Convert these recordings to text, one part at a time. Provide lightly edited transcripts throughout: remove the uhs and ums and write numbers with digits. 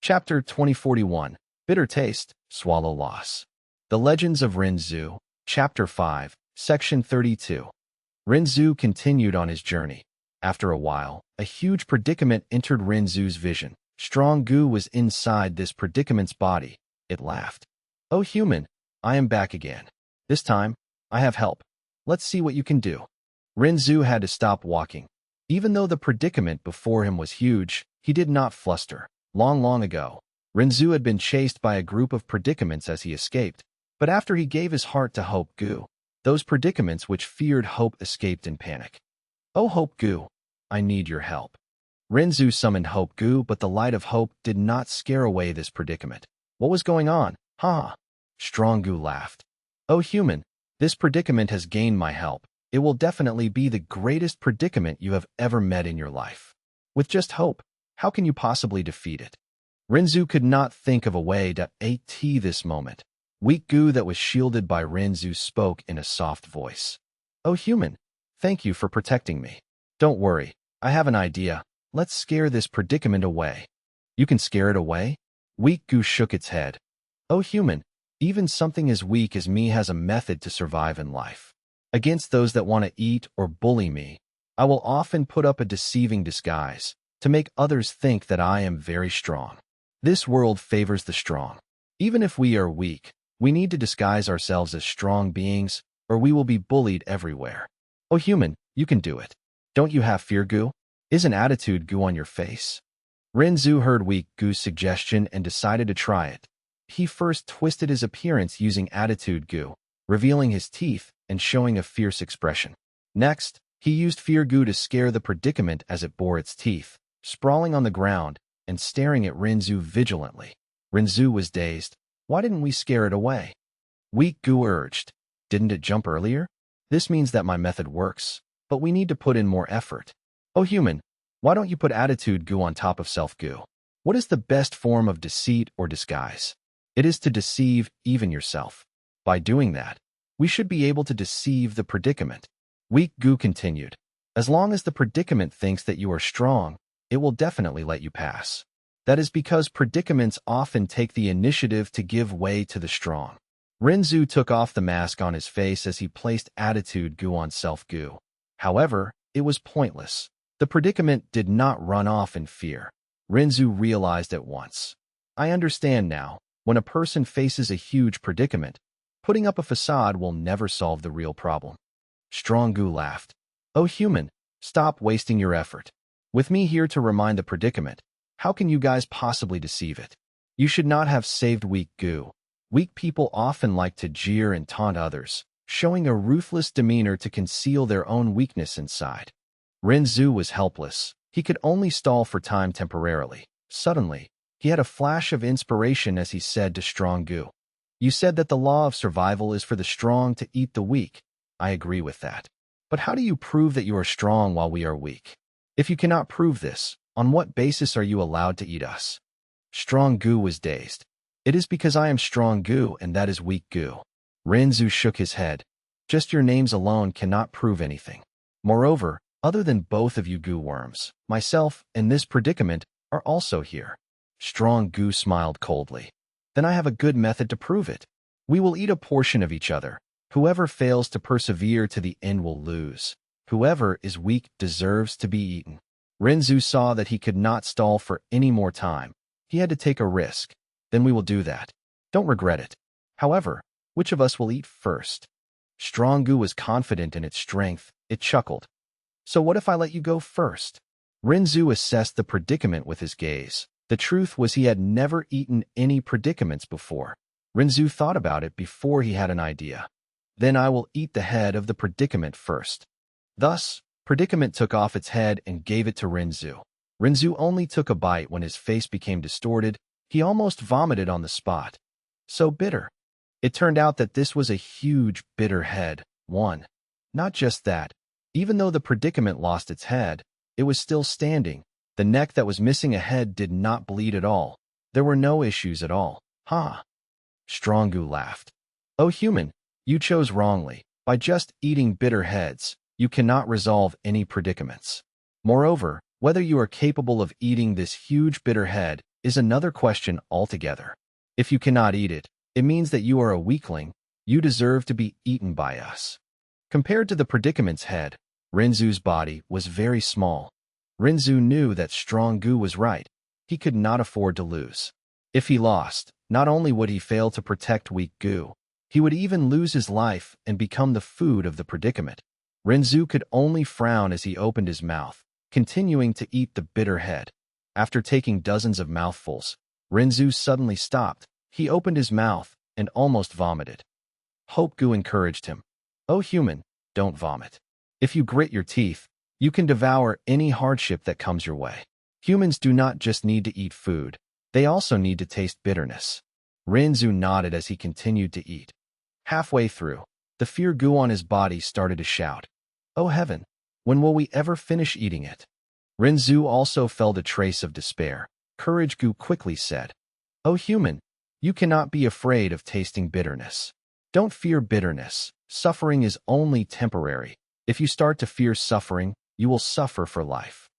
Chapter 2041, Bitter Taste, Swallow Loss. The Legends of Rinzhu, Chapter 5, Section 32. Rinzhu continued on his journey. After a while, a huge predicament entered Rinzhu's vision. Strong goo was inside this predicament's body. It laughed. "Oh human, I am back again. This time, I have help. Let's see what you can do." Rinzhu had to stop walking. Even though the predicament before him was huge, he did not fluster. Long ago, Rinzhu had been chased by a group of predicaments as he escaped. But after he gave his heart to Hope Goo, those predicaments which feared hope escaped in panic. "Oh Hope Goo, I need your help." Rinzhu summoned Hope Goo, but the light of hope did not scare away this predicament. "What was going on? Ha!" Strong Goo laughed. "Oh human, this predicament has gained my help. It will definitely be the greatest predicament you have ever met in your life. With just hope, how can you possibly defeat it?" Rinzhu could not think of a way to at this moment. Weak goo that was shielded by Rinzhu spoke in a soft voice. "Oh human, thank you for protecting me. Don't worry, I have an idea. Let's scare this predicament away." "You can scare it away?" Weak goo shook its head. "Oh human, even something as weak as me has a method to survive in life. Against those that want to eat or bully me, I will often put up a deceiving disguise to make others think that I am very strong. This world favors the strong. Even if we are weak, we need to disguise ourselves as strong beings, or we will be bullied everywhere. Oh human, you can do it. Don't you have fear goo? Isn't attitude goo on your face?" Rinzhu heard weak goo's suggestion and decided to try it. He first twisted his appearance using attitude goo, revealing his teeth and showing a fierce expression. Next, he used fear goo to scare the predicament as it bore its teeth, sprawling on the ground and staring at Rinzhu vigilantly. Rinzhu was dazed. "Why didn't we scare it away?" Weak goo urged. "Didn't it jump earlier? This means that my method works, but we need to put in more effort. Oh human, why don't you put attitude goo on top of self goo? What is the best form of deceit or disguise? It is to deceive even yourself. By doing that, we should be able to deceive the predicament." Weak goo continued. "As long as the predicament thinks that you are strong, it will definitely let you pass. That is because predicaments often take the initiative to give way to the strong." Rinzhu took off the mask on his face as he placed attitude goo on self goo. However, it was pointless. The predicament did not run off in fear. Rinzhu realized at once. "I understand now. When a person faces a huge predicament, putting up a facade will never solve the real problem." Strong goo laughed. "Oh human, stop wasting your effort. With me here to remind the predicament, how can you guys possibly deceive it? You should not have saved weak goo." Weak people often like to jeer and taunt others, showing a ruthless demeanor to conceal their own weakness inside. Rinzhu was helpless. He could only stall for time temporarily. Suddenly, he had a flash of inspiration as he said to Strong Goo, "You said that the law of survival is for the strong to eat the weak. I agree with that. But how do you prove that you are strong while we are weak? If you cannot prove this, on what basis are you allowed to eat us?" Strong Goo was dazed. "It is because I am Strong Goo and that is weak goo." Rinzhu shook his head. "Just your names alone cannot prove anything. Moreover, other than both of you goo worms, myself and this predicament are also here." Strong Goo smiled coldly. "Then I have a good method to prove it. We will eat a portion of each other. Whoever fails to persevere to the end will lose. Whoever is weak deserves to be eaten." Rinzhu saw that he could not stall for any more time. He had to take a risk. "Then we will do that. Don't regret it. However, which of us will eat first?" Strong Goo was confident in its strength. It chuckled. "So what if I let you go first?" Rinzhu assessed the predicament with his gaze. The truth was he had never eaten any predicaments before. Rinzhu thought about it before he had an idea. "Then I will eat the head of the predicament first." Thus, predicament took off its head and gave it to Rinzhu. Rinzhu only took a bite when his face became distorted. He almost vomited on the spot. So bitter. It turned out that this was a huge, bitter head. One. Not just that. Even though the predicament lost its head, it was still standing. The neck that was missing a head did not bleed at all. There were no issues at all. "Ha!" Strong Goo laughed. "Oh human, you chose wrongly. By just eating bitter heads, you cannot resolve any predicaments. Moreover, whether you are capable of eating this huge bitter head, is another question altogether. If you cannot eat it, it means that you are a weakling. You deserve to be eaten by us. Compared to the predicament's head, Rinzu's body was very small. Rinzu knew that strong Gu was right. He could not afford to lose. If he lost, not only would he fail to protect weak Gu, he would even lose his life and become the food of the predicament. Rinzu could only frown as he opened his mouth, continuing to eat the bitter head. After taking dozens of mouthfuls, Rinzu suddenly stopped. He opened his mouth and almost vomited. Hope Gu encouraged him. "Oh human, don't vomit. If you grit your teeth, you can devour any hardship that comes your way. Humans do not just need to eat food, they also need to taste bitterness." Rinzu nodded as he continued to eat. Halfway through, the fear Gu on his body started to shout, "Oh heaven, when will we ever finish eating it?" Rinzu also felt a trace of despair. Courage Gu quickly said, "Oh human, you cannot be afraid of tasting bitterness. Don't fear bitterness. Suffering is only temporary. If you start to fear suffering, you will suffer for life."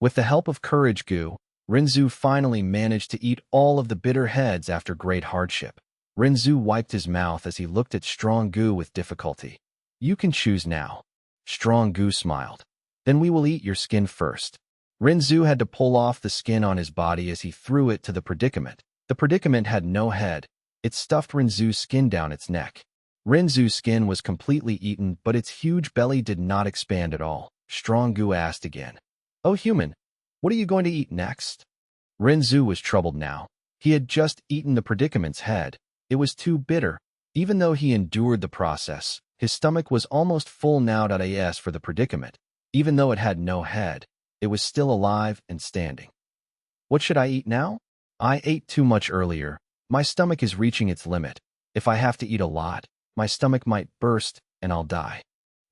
With the help of Courage Gu, Rinzu finally managed to eat all of the bitter heads after great hardship. Rinzu wiped his mouth as he looked at Strong Gu with difficulty. "You can choose now." Strong Gu smiled. "Then we will eat your skin first." Rinzu had to pull off the skin on his body as he threw it to the predicament. The predicament had no head. It stuffed Rinzu's skin down its neck. Rinzu's skin was completely eaten, but its huge belly did not expand at all. Strong Gu asked again, "Oh human, what are you going to eat next?" Rinzu was troubled now. He had just eaten the predicament's head. It was too bitter. Even though he endured the process, his stomach was almost full now. As for the predicament, even though it had no head, it was still alive and standing. "What should I eat now? I ate too much earlier. My stomach is reaching its limit. If I have to eat a lot, my stomach might burst and I'll die."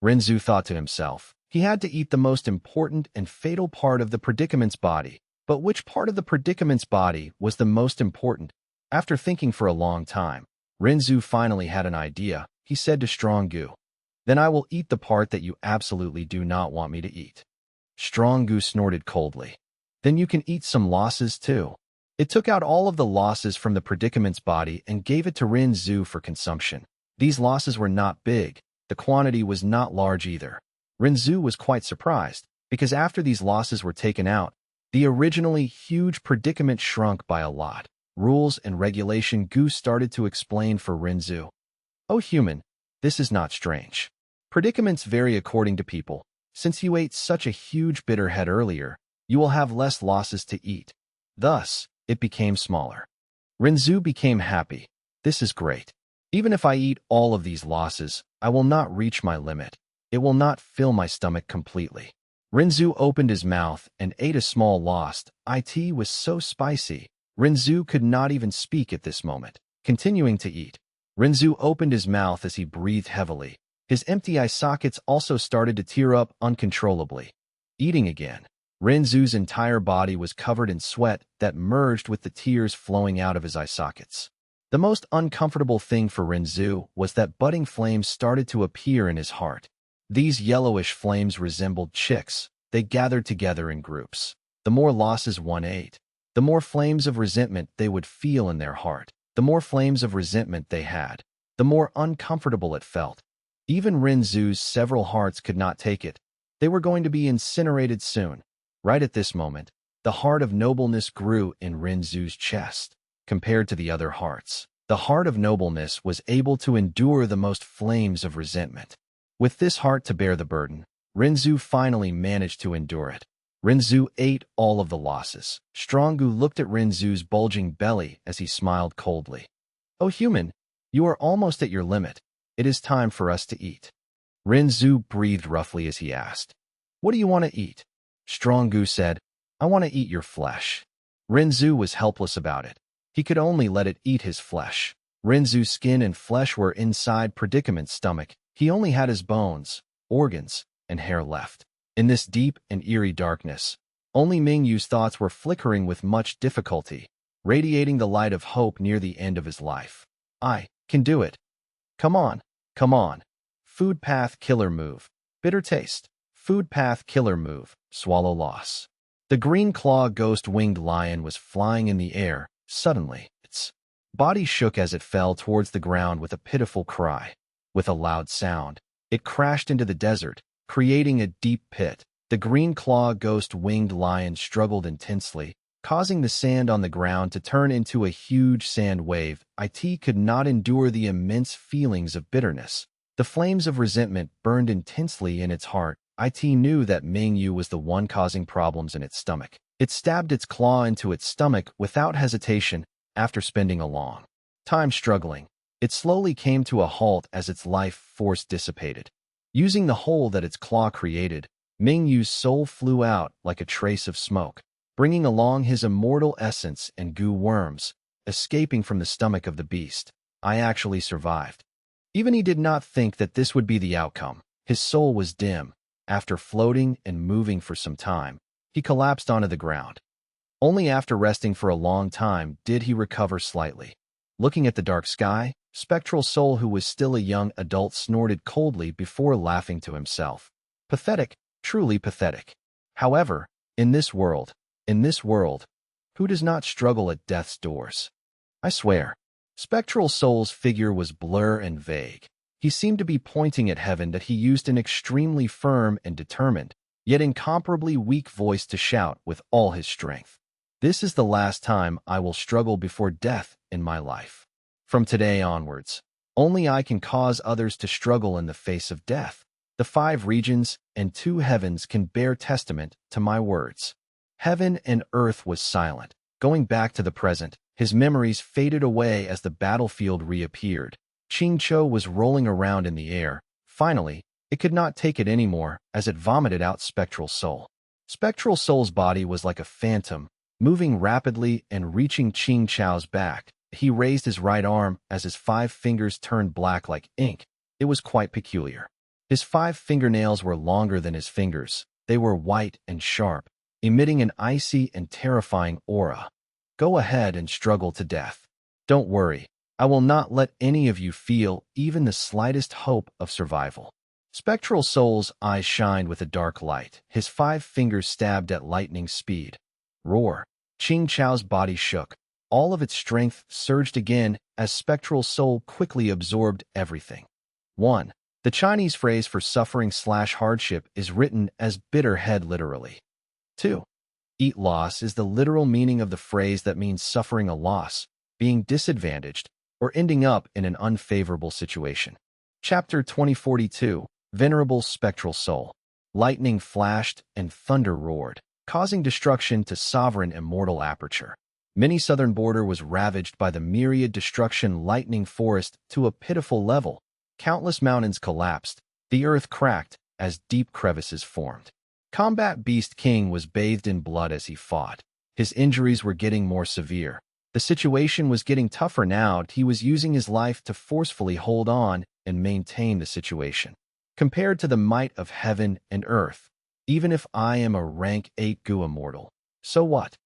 Rinzu thought to himself. He had to eat the most important and fatal part of the predicament's body. But which part of the predicament's body was the most important? After thinking for a long time, Rinzu finally had an idea. He said to Strong Gu, "Then I will eat the part that you absolutely do not want me to eat." Strong Gu snorted coldly. "Then you can eat some losses too." It took out all of the losses from the predicament's body and gave it to Rinzu for consumption. These losses were not big. The quantity was not large either. Rinzu was quite surprised, because after these losses were taken out, the originally huge predicament shrunk by a lot. Rules and regulation Gu started to explain for Rinzu. "Oh human, this is not strange. Predicaments vary according to people. Since you ate such a huge bitter head earlier, you will have less losses to eat." Thus, it became smaller. Rinzu became happy. "This is great. Even if I eat all of these losses, I will not reach my limit. It will not fill my stomach completely." Rinzu opened his mouth and ate a small loss. It was so spicy. Rinzu could not even speak at this moment. Continuing to eat, Rinzu opened his mouth as he breathed heavily. His empty eye sockets also started to tear up uncontrollably. Eating again, Rinzu's entire body was covered in sweat that merged with the tears flowing out of his eye sockets. The most uncomfortable thing for Rinzu was that budding flames started to appear in his heart. These yellowish flames resembled chicks. They gathered together in groups. The more losses one ate, the more flames of resentment they would feel in their heart. The more flames of resentment they had, the more uncomfortable it felt. Even Rinzu's several hearts could not take it. They were going to be incinerated soon. Right at this moment, the heart of nobleness grew in Rinzu's chest. Compared to the other hearts, the heart of nobleness was able to endure the most flames of resentment. With this heart to bear the burden, Rinzu finally managed to endure it. Rinzu ate all of the losses. Strong Gu looked at Rinzu's bulging belly as he smiled coldly. "Oh human, you are almost at your limit. It is time for us to eat." Rinzu breathed roughly as he asked, "What do you want to eat?" Strong Gu said, "I want to eat your flesh." Rinzu was helpless about it. He could only let it eat his flesh. Rinzu's skin and flesh were inside Predicament's stomach. He only had his bones, organs, and hair left. In this deep and eerie darkness, only Mingyu's thoughts were flickering with much difficulty, radiating the light of hope near the end of his life. "I can do it. Come on, come on." Food path killer move. Bitter taste. Food path killer move. Swallow loss. The green claw ghost-winged lion was flying in the air. Suddenly, its body shook as it fell towards the ground with a pitiful cry. With a loud sound, it crashed into the desert, creating a deep pit. The green claw ghost-winged lion struggled intensely, causing the sand on the ground to turn into a huge sand wave. It could not endure the immense feelings of bitterness. The flames of resentment burned intensely in its heart. It knew that Fang Yuan was the one causing problems in its stomach. It stabbed its claw into its stomach without hesitation. After spending a long time struggling, it slowly came to a halt as its life force dissipated. Using the hole that its claw created, Fang Yuan's soul flew out like a trace of smoke, bringing along his immortal essence and goo worms, escaping from the stomach of the beast. I actually survived. Even he did not think that this would be the outcome. His soul was dim. After floating and moving for some time, he collapsed onto the ground. Only after resting for a long time did he recover slightly. Looking at the dark sky, Spectral Soul, who was still a young adult, snorted coldly before laughing to himself. Pathetic, truly pathetic. However, in this world, who does not struggle at death's doors? I swear. Spectral Soul's figure was blur and vague. He seemed to be pointing at heaven that he used an extremely firm and determined, yet incomparably weak voice to shout with all his strength. This is the last time I will struggle before death in my life. From today onwards, only I can cause others to struggle in the face of death. The 5 regions and 2 heavens can bear testament to my words. Heaven and earth was silent. Going back to the present, his memories faded away as the battlefield reappeared. Qingqiu was rolling around in the air. Finally, it could not take it anymore as it vomited out Spectral Soul. Spectral Soul's body was like a phantom, moving rapidly and reaching Qingqiu's back. He raised his right arm as his 5 fingers turned black like ink. It was quite peculiar. His 5 fingernails were longer than his fingers. They were white and sharp, emitting an icy and terrifying aura. Go ahead and struggle to death. Don't worry. I will not let any of you feel even the slightest hope of survival. Spectral Soul's eyes shined with a dark light. His 5 fingers stabbed at lightning speed. Roar. Qingqiu's body shook. All of its strength surged again as Spectral Soul quickly absorbed everything. 1. The Chinese phrase for suffering/hardship is written as bitter head literally. 2. Eat loss is the literal meaning of the phrase that means suffering a loss, being disadvantaged, or ending up in an unfavorable situation. Chapter 2042, Venerable Spectral Soul. Lightning flashed and thunder roared, causing destruction to sovereign immortal aperture. Many southern border was ravaged by the myriad destruction lightning forest to a pitiful level. Countless mountains collapsed. The earth cracked as deep crevices formed. Combat Beast King was bathed in blood as he fought. His injuries were getting more severe. The situation was getting tougher now. He was using his life to forcefully hold on and maintain the situation. Compared to the might of heaven and earth, even if I am a rank 8 Gu immortal, so what?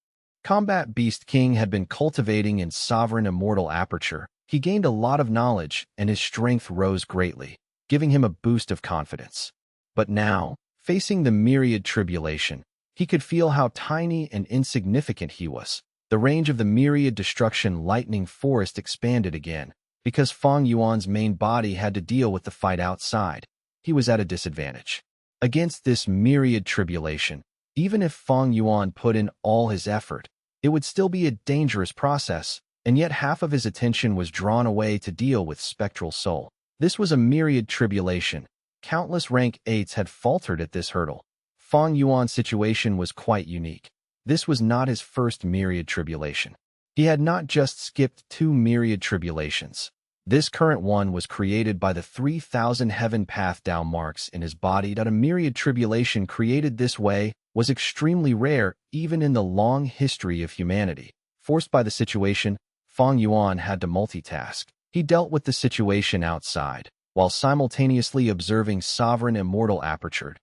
Combat Beast King had been cultivating in sovereign immortal aperture. He gained a lot of knowledge and his strength rose greatly, giving him a boost of confidence. But now, facing the myriad tribulation, he could feel how tiny and insignificant he was. The range of the myriad destruction lightning forest expanded again, because Fang Yuan's main body had to deal with the fight outside. He was at a disadvantage. Against this myriad tribulation, even if Fang Yuan put in all his effort, it would still be a dangerous process, and yet half of his attention was drawn away to deal with Spectral Soul. This was a myriad tribulation. Countless rank 8s had faltered at this hurdle. Fang Yuan's situation was quite unique. This was not his first myriad tribulation. He had not just skipped 2 myriad tribulations. This current one was created by the 3,000 heaven path Tao marks in his body. That a myriad tribulation created this way was extremely rare even in the long history of humanity. Forced by the situation, Fang Yuan had to multitask. He dealt with the situation outside, while simultaneously observing sovereign immortal aperture.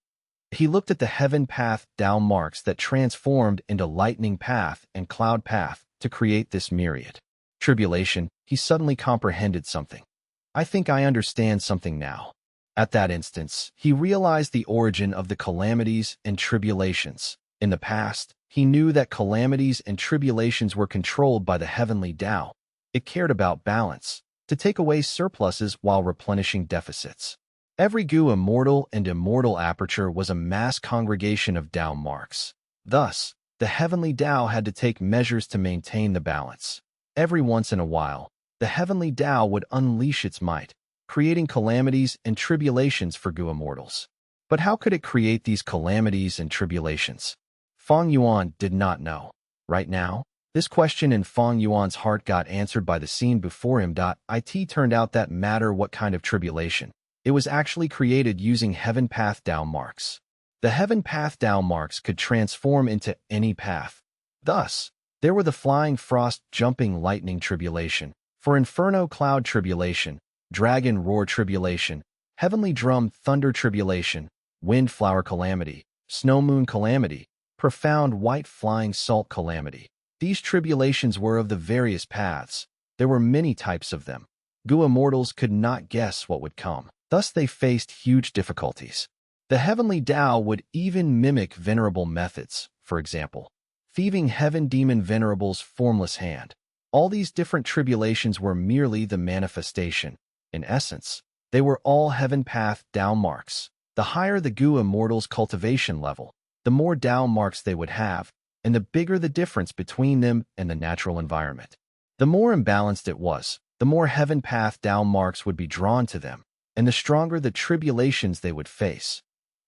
He looked at the heaven path Tao marks that transformed into lightning path and cloud path to create this myriad tribulation. He suddenly comprehended something. I think I understand something now. At that instance, he realized the origin of the calamities and tribulations. In the past, He knew that calamities and tribulations were controlled by the heavenly Tao. It cared about balance, to take away surpluses while replenishing deficits. Every Gu immortal and immortal aperture was a mass congregation of Tao marks. Thus, the heavenly Tao had to take measures to maintain the balance. Every once in a while, the heavenly Tao would unleash its might, creating calamities and tribulations for Gu immortals. But how could it create these calamities and tribulations? Fang Yuan did not know. Right now, this question in Fang Yuan's heart got answered by the scene before him. It turned out that matter what kind of tribulation, it was actually created using heaven path Tao marks. The heaven path Tao marks could transform into any path. Thus, there were the flying frost jumping lightning tribulation, for inferno cloud tribulation, dragon roar tribulation, heavenly drum thunder tribulation, wind flower calamity, snow moon calamity, profound white flying salt calamity. These tribulations were of the various paths. There were many types of them. Gu immortals could not guess what would come. Thus they faced huge difficulties. The heavenly Tao would even mimic venerable methods, for example, thieving heaven demon venerable's formless hand. All these different tribulations were merely the manifestation. In essence, they were all heaven path Tao marks. The higher the Gu immortals' cultivation level, the more Tao marks they would have, and the bigger the difference between them and the natural environment. The more imbalanced it was, the more heaven path Tao marks would be drawn to them, and the stronger the tribulations they would face.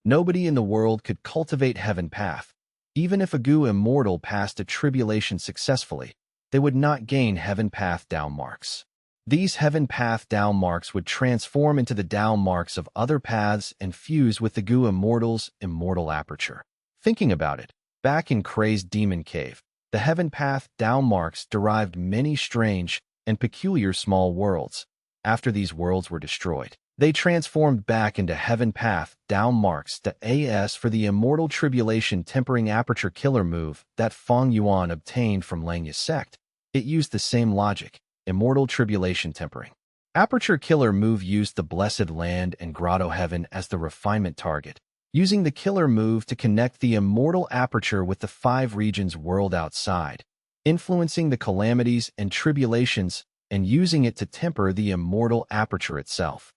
Nobody in the world could cultivate heaven path. Even if a Gu immortal passed a tribulation successfully, they would not gain heaven path Tao marks. These heaven path Tao marks would transform into the Tao marks of other paths and fuse with the Gu immortal's immortal aperture. Thinking about it, back in Crazed Demon Cave, the heaven path Tao marks derived many strange and peculiar small worlds. After these worlds were destroyed, they transformed back into heaven path Tao marks as for the immortal tribulation tempering aperture killer move that Fang Yuan obtained from Langya's sect. It used the same logic, immortal tribulation tempering. Aperture killer move used the blessed land and grotto heaven as the refinement target, using the killer move to connect the immortal aperture with the 5 regions world outside, influencing the calamities and tribulations and using it to temper the immortal aperture itself.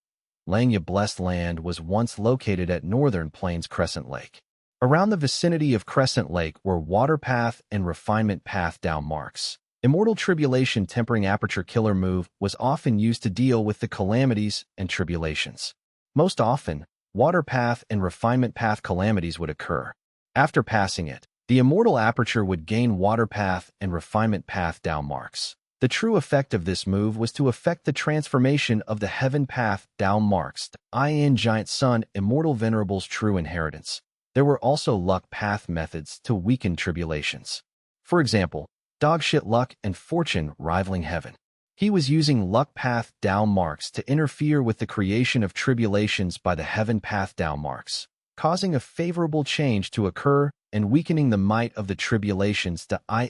Langya Blessed Land was once located at Northern Plains Crescent Lake. Around the vicinity of Crescent Lake were water path and refinement path Tao marks. Immortal tribulation tempering aperture killer move was often used to deal with the calamities and tribulations. Most often, water path and refinement path calamities would occur. After passing it, the immortal aperture would gain water path and refinement path Tao marks. The true effect of this move was to affect the transformation of the heaven path Tao marks in Giant Sun Immortal Venerable's true inheritance. There were also luck path methods to weaken tribulations. For example, dogshit luck and fortune rivaling heaven. He was using luck path Tao marks to interfere with the creation of tribulations by the heaven path Tao marks, causing a favorable change to occur and weakening the might of the tribulations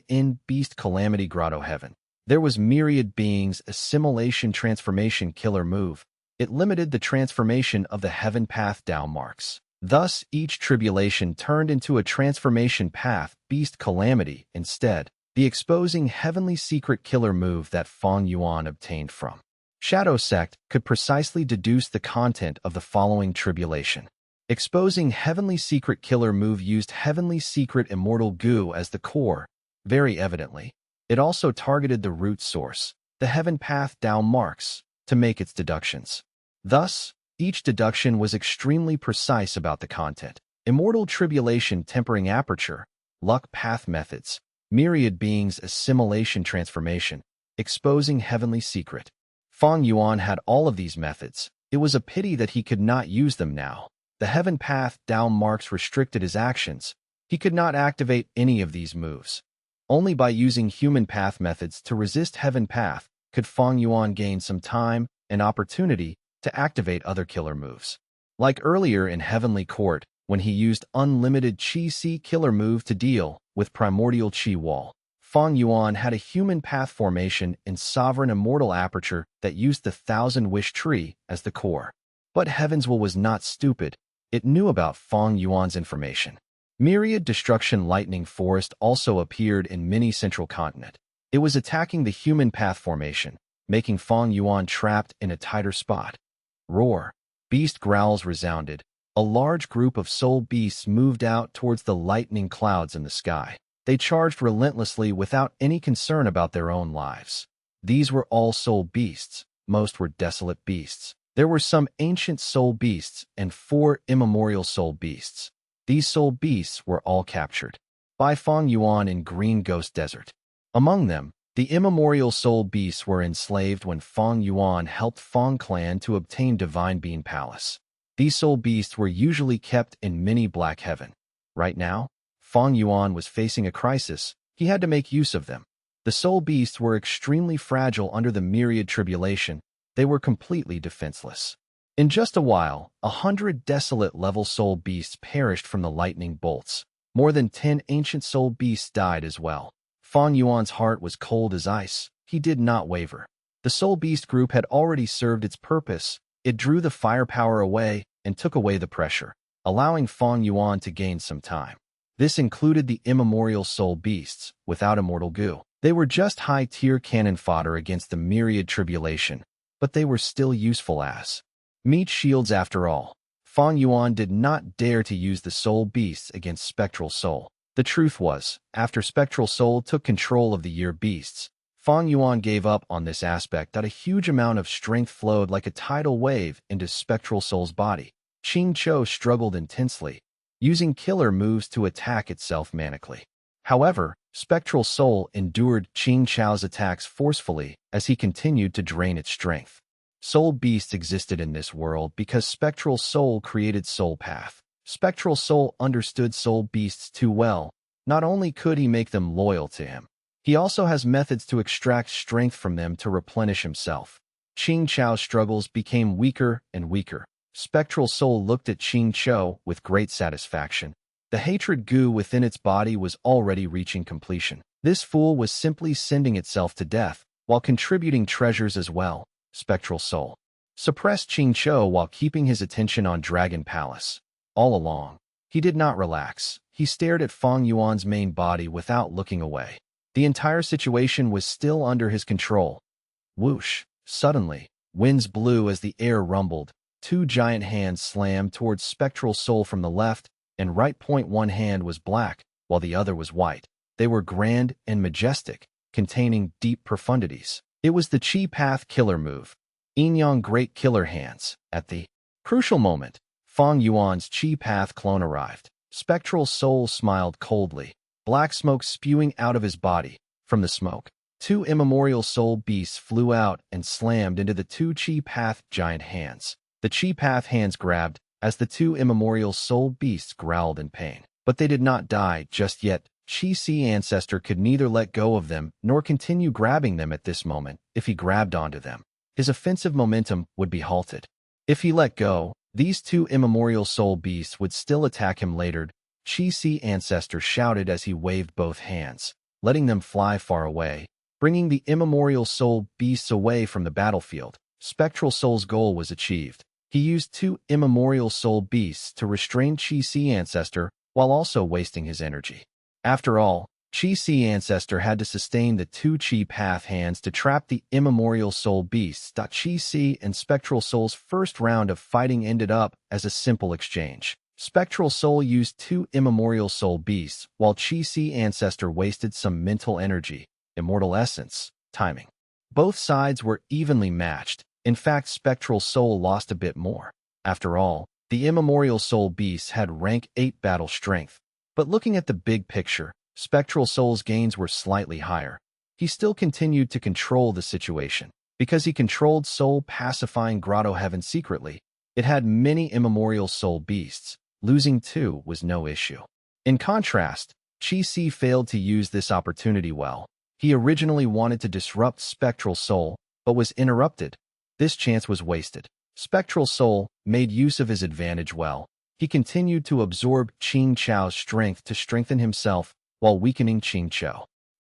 in beast calamity grotto heaven. There was myriad beings assimilation transformation killer move. It limited the transformation of the heaven path Tao marks. Thus, each tribulation turned into a transformation path beast calamity instead. The exposing heavenly secret killer move that Fang Yuan obtained from Shadow Sect could precisely deduce the content of the following tribulation. Exposing heavenly secret killer move used heavenly secret immortal Gu as the core. Very evidently, it also targeted the root source, the heaven path Tao marks, to make its deductions. Thus, each deduction was extremely precise about the content. Immortal tribulation tempering aperture, luck path methods, myriad beings assimilation transformation, exposing heavenly secret. Fang Yuan had all of these methods. It was a pity that he could not use them now. The heaven path Tao marks restricted his actions. He could not activate any of these moves. Only by using human path methods to resist heaven path could Fang Yuan gain some time and opportunity to activate other killer moves. Like earlier in Heavenly Court, when he used unlimited Qi-Si killer move to deal with primordial Qi wall, Fang Yuan had a human path formation in Sovereign Immortal Aperture that used the 1,000-wish tree as the core. But Heaven's Will was not stupid. It knew about Fang Yuan's information. Myriad destruction lightning forest also appeared in many central continent. It was attacking the human path formation, making Fang Yuan trapped in a tighter spot. Roar. Beast growls resounded. A large group of soul beasts moved out towards the lightning clouds in the sky. They charged relentlessly without any concern about their own lives. These were all soul beasts. Most were desolate beasts. There were some ancient soul beasts and 4 immemorial soul beasts. These soul beasts were all captured by Fang Yuan in Green Ghost Desert. Among them, the immemorial soul beasts were enslaved when Fang Yuan helped Fang clan to obtain Divine Being Palace. These soul beasts were usually kept in mini Black Heaven. Right now, Fang Yuan was facing a crisis. He had to make use of them. The soul beasts were extremely fragile under the myriad tribulation. They were completely defenseless. In just a while, 100 desolate-level soul beasts perished from the lightning bolts. More than 10 ancient soul beasts died as well. Fang Yuan's heart was cold as ice. He did not waver. The soul beast group had already served its purpose. It drew the firepower away and took away the pressure, allowing Fang Yuan to gain some time. This included the immemorial soul beasts, without immortal goo. They were just high-tier cannon fodder against the myriad tribulation, but they were still useful as meat shields after all. Fang Yuan did not dare to use the soul beasts against Spectral Soul. The truth was, after Spectral Soul took control of the year beasts, Fang Yuan gave up on this aspect that a huge amount of strength flowed like a tidal wave into Spectral Soul's body. Qing Chou struggled intensely, using killer moves to attack itself manically. However, Spectral Soul endured Qing Chou's attacks forcefully as he continued to drain its strength. Soul beasts existed in this world because Spectral Soul created Soul Path. Spectral Soul understood soul beasts too well. Not only could he make them loyal to him, he also has methods to extract strength from them to replenish himself. Qing Chou's struggles became weaker and weaker. Spectral Soul looked at Qing Chou with great satisfaction. The hatred goo within its body was already reaching completion. This fool was simply sending itself to death, while contributing treasures as well. Spectral Soul suppressed Qing Chou while keeping his attention on Dragon Palace. All along, he did not relax. He stared at Fang Yuan's main body without looking away. The entire situation was still under his control. Whoosh! Suddenly, winds blew as the air rumbled. 2 giant hands slammed towards Spectral Soul from the left and right. One hand was black, while the other was white. They were grand and majestic, containing deep profundities. It was the Chi Path killer move. Yin-Yang Great Killer Hands. At the crucial moment, Fang Yuan's Chi Path clone arrived. Spectral Soul smiled coldly, black smoke spewing out of his body. From the smoke, 2 immemorial soul beasts flew out and slammed into the 2 Chi Path giant hands. The Chi Path hands grabbed as the 2 immemorial soul beasts growled in pain. But they did not die just yet. Chi Si Ancestor could neither let go of them nor continue grabbing them at this moment. If he grabbed onto them, his offensive momentum would be halted. If he let go, these 2 immemorial soul beasts would still attack him later. Chi Si Ancestor shouted as he waved both hands, letting them fly far away, bringing the immemorial soul beasts away from the battlefield. Spectral Soul's goal was achieved. He used 2 immemorial soul beasts to restrain Chi Si Ancestor while also wasting his energy. After all, Chi Si Ancestor had to sustain the 2 Chi Path hands to trap the immemorial soul beasts. Chi Si and Spectral Soul's first round of fighting ended up as a simple exchange. Spectral Soul used 2 immemorial soul beasts, while Chi Si Ancestor wasted some mental energy, immortal essence, timing. Both sides were evenly matched. In fact, Spectral Soul lost a bit more. After all, the immemorial soul beasts had rank 8 battle strength. But looking at the big picture, Spectral Soul's gains were slightly higher. He still continued to control the situation. Because he controlled Soul pacifying Grotto Heaven secretly, it had many immemorial soul beasts. Losing 2 was no issue. In contrast, Chi Si failed to use this opportunity well. He originally wanted to disrupt Spectral Soul, but was interrupted. This chance was wasted. Spectral Soul made use of his advantage well. He continued to absorb Qing Chou's strength to strengthen himself while weakening Qing Chou.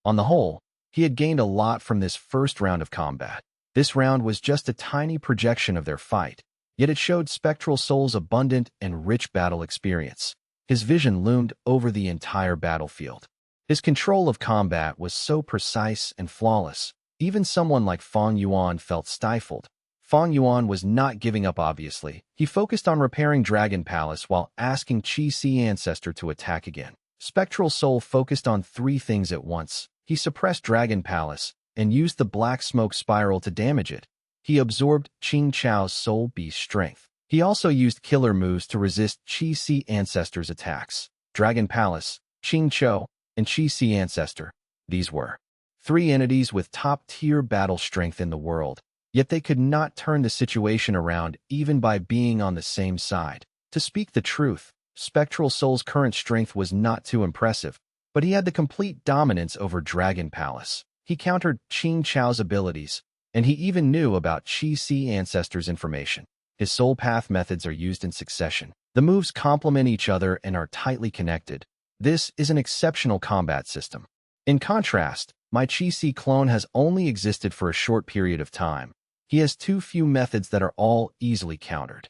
On the whole, he had gained a lot from this first round of combat. This round was just a tiny projection of their fight, yet it showed Spectral Soul's abundant and rich battle experience. His vision loomed over the entire battlefield. His control of combat was so precise and flawless, even someone like Fang Yuan felt stifled. Fang Yuan was not giving up obviously. He focused on repairing Dragon Palace while asking Qi Ancestor to attack again. Spectral Soul focused on three things at once. He suppressed Dragon Palace and used the black smoke spiral to damage it. He absorbed Qing Chao's soul beast strength. He also used killer moves to resist Qi Ancestor's attacks. Dragon Palace, Qing Chou, and Qi Ancestor. These were three entities with top-tier battle strength in the world, yet they could not turn the situation around even by being on the same side. To speak the truth, Spectral Soul's current strength was not too impressive, but he had the complete dominance over Dragon Palace. He countered Qing Chao's abilities, and he even knew about Qi Ancestor's information. His soul path methods are used in succession. The moves complement each other and are tightly connected. This is an exceptional combat system. In contrast, my Qi clone has only existed for a short period of time. He has too few methods that are all easily countered.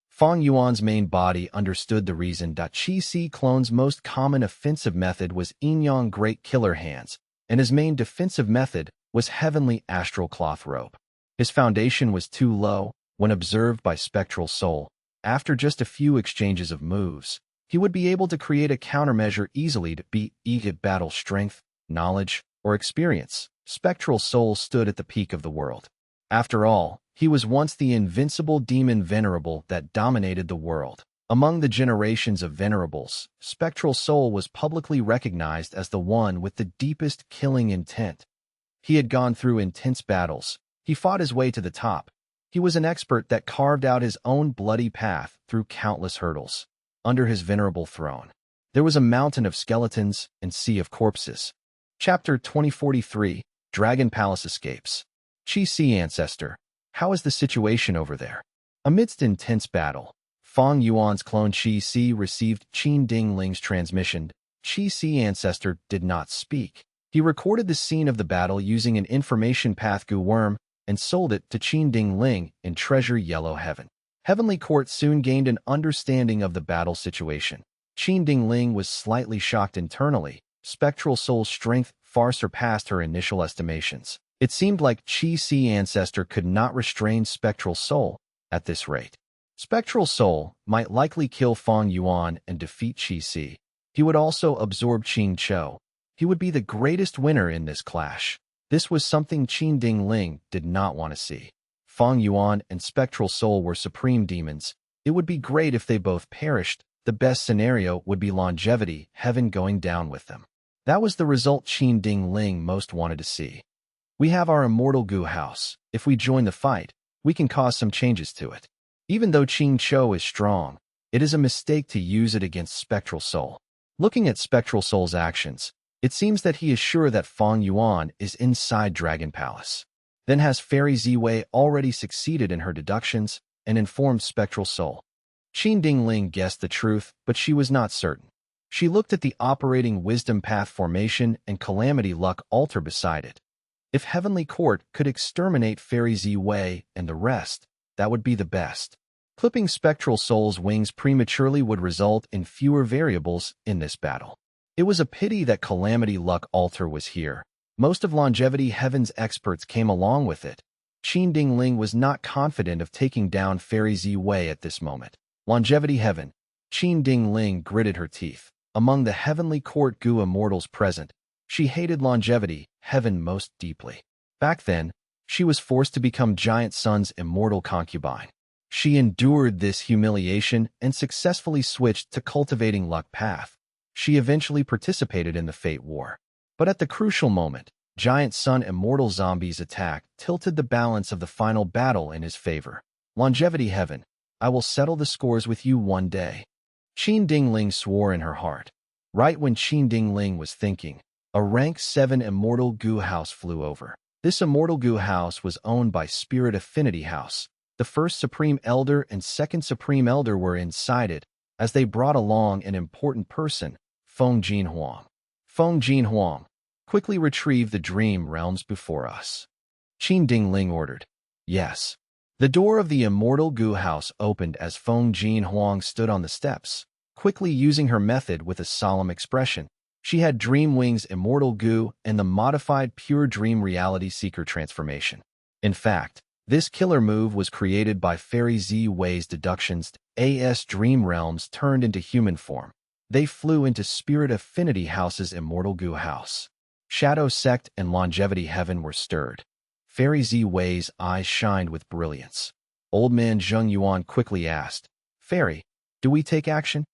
Fang Yuan's main body understood the reason. Qi clone's most common offensive method was Yin-Yang Great Killer Hands, and his main defensive method was Heavenly Astral Cloth Robe. His foundation was too low. When observed by Spectral Soul, after just a few exchanges of moves, he would be able to create a countermeasure easily to beat either battle strength, knowledge, or experience. Spectral Soul stood at the peak of the world. After all, he was once the invincible demon venerable that dominated the world. Among the generations of venerables, Spectral Soul was publicly recognized as the one with the deepest killing intent. He had gone through intense battles. He fought his way to the top. He was an expert that carved out his own bloody path through countless hurdles. Under his venerable throne, there was a mountain of skeletons and sea of corpses. Chapter 2043, Dragon Palace Escapes. Qi Ancestor, how is the situation over there? Amidst intense battle, Fang Yuan's clone Qi received Qin Dingling's transmission. Qi Ancestor did not speak. He recorded the scene of the battle using an information path Gu worm and sold it to Qin Dingling in Treasure Yellow Heaven. Heavenly Court soon gained an understanding of the battle situation. Qin Dingling was slightly shocked internally. Spectral Soul's strength far surpassed her initial estimations. It seemed like Qi Ancestor could not restrain Spectral Soul at this rate. Spectral Soul might likely kill Fang Yuan and defeat Qi. He would also absorb Qing Chou. He would be the greatest winner in this clash. This was something Qin Dingling did not want to see. Fang Yuan and Spectral Soul were supreme demons. It would be great if they both perished. The best scenario would be longevity, heaven going down with them. That was the result Qin Dingling most wanted to see. We have our immortal Gu house. If we join the fight, we can cause some changes to it. Even though Qing Chou is strong, it is a mistake to use it against Spectral Soul. Looking at Spectral Soul's actions, it seems that he is sure that Fang Yuan is inside Dragon Palace. Then has Fairy Ziwei already succeeded in her deductions and informed Spectral Soul? Qin Dingling guessed the truth, but she was not certain. She looked at the operating wisdom path formation and calamity luck altar beside it. If Heavenly Court could exterminate Fairy Ziwei and the rest, that would be the best. Clipping Spectral Soul's wings prematurely would result in fewer variables in this battle. It was a pity that Calamity Luck Altar was here. Most of Longevity Heaven's experts came along with it. Qin Dingling was not confident of taking down Fairy Ziwei at this moment. Longevity Heaven. Qin Dingling gritted her teeth. Among the Heavenly Court Gu immortals present, she hated Longevity Heaven most deeply. Back then, she was forced to become Giant Sun's immortal concubine. She endured this humiliation and successfully switched to cultivating luck path. She eventually participated in the Fate War. But at the crucial moment, Giant Sun Immortal Zombie's attack tilted the balance of the final battle in his favor. Longevity Heaven, I will settle the scores with you one day. Qin Dingling swore in her heart. Right when Qin Dingling was thinking, a rank 7 Immortal Gu house flew over. This Immortal Gu house was owned by Spirit Affinity House. The first Supreme Elder and second Supreme Elder were inside it, as they brought along an important person, Feng Jinhuang. Feng Jinhuang, quickly retrieve the dream realms before us. Qin Dingling ordered. Yes. The door of the Immortal Gu house opened as Feng Jinhuang stood on the steps. quickly using her method with a solemn expression. She had Dream Wing's immortal goo and the modified pure dream reality seeker transformation. In fact, this killer move was created by Fairy Z Wei's deductions. As dream realms turned into human form, they flew into Spirit Affinity House's immortal goo house. Shadow Sect and Longevity Heaven were stirred. Fairy Z Wei's eyes shined with brilliance. Old man Fang Yuan quickly asked, "Fairy, do we take action?"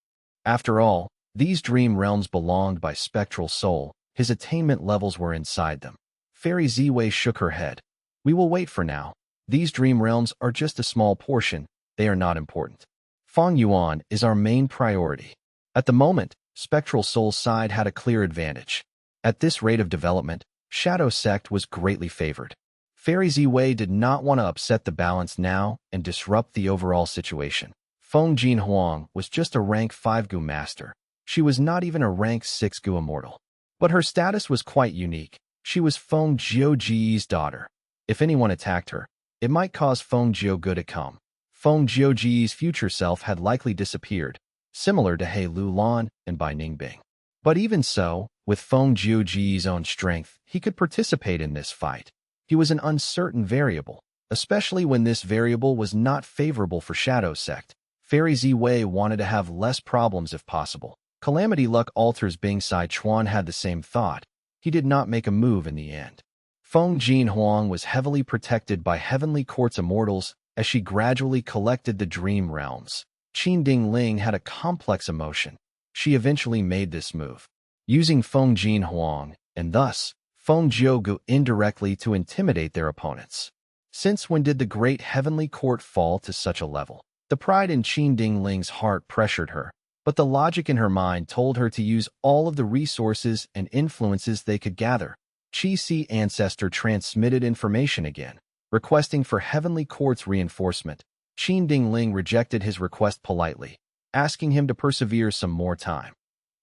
After all, these dream realms belonged by spectral soul. His attainment levels were inside them. Fairy Z Wei shook her head. "We will wait for now. These dream realms are just a small portion. They are not important. Fang Yuan is our main priority." At the moment, Spectral Soul's side had a clear advantage. At this rate of development, Shadow Sect was greatly favored. Fairy Z Wei did not want to upset the balance now and disrupt the overall situation. Feng Jin Huang was just a rank 5 Gu master. She was not even a rank 6 Gu immortal. But her status was quite unique. She was Feng Jiuji's daughter. If anyone attacked her, it might cause Feng Jiuge to come. Feng Jiuji's future self had likely disappeared, similar to He Lulan and Bai Ningbing. But even so, with Feng Jiuji's own strength, he could participate in this fight. He was an uncertain variable, especially when this variable was not favorable for Shadow Sect. Fairy Z Wei wanted to have less problems if possible. Calamity Luck Alters Bing Sai Chuan had the same thought. He did not make a move in the end. Feng Jin Huang was heavily protected by Heavenly Court's immortals as she gradually collected the dream realms. Qin Ding Ling had a complex emotion. She eventually made this move, using Feng Jin Huang, and thus, Feng Jiugu indirectly to intimidate their opponents. Since when did the great Heavenly Court fall to such a level? The pride in Qin Ding Ling's heart pressured her, but the logic in her mind told her to use all of the resources and influences they could gather. Qi Si Ancestor transmitted information again, requesting for Heavenly Court's reinforcement. Qin Ding Ling rejected his request politely, asking him to persevere some more time.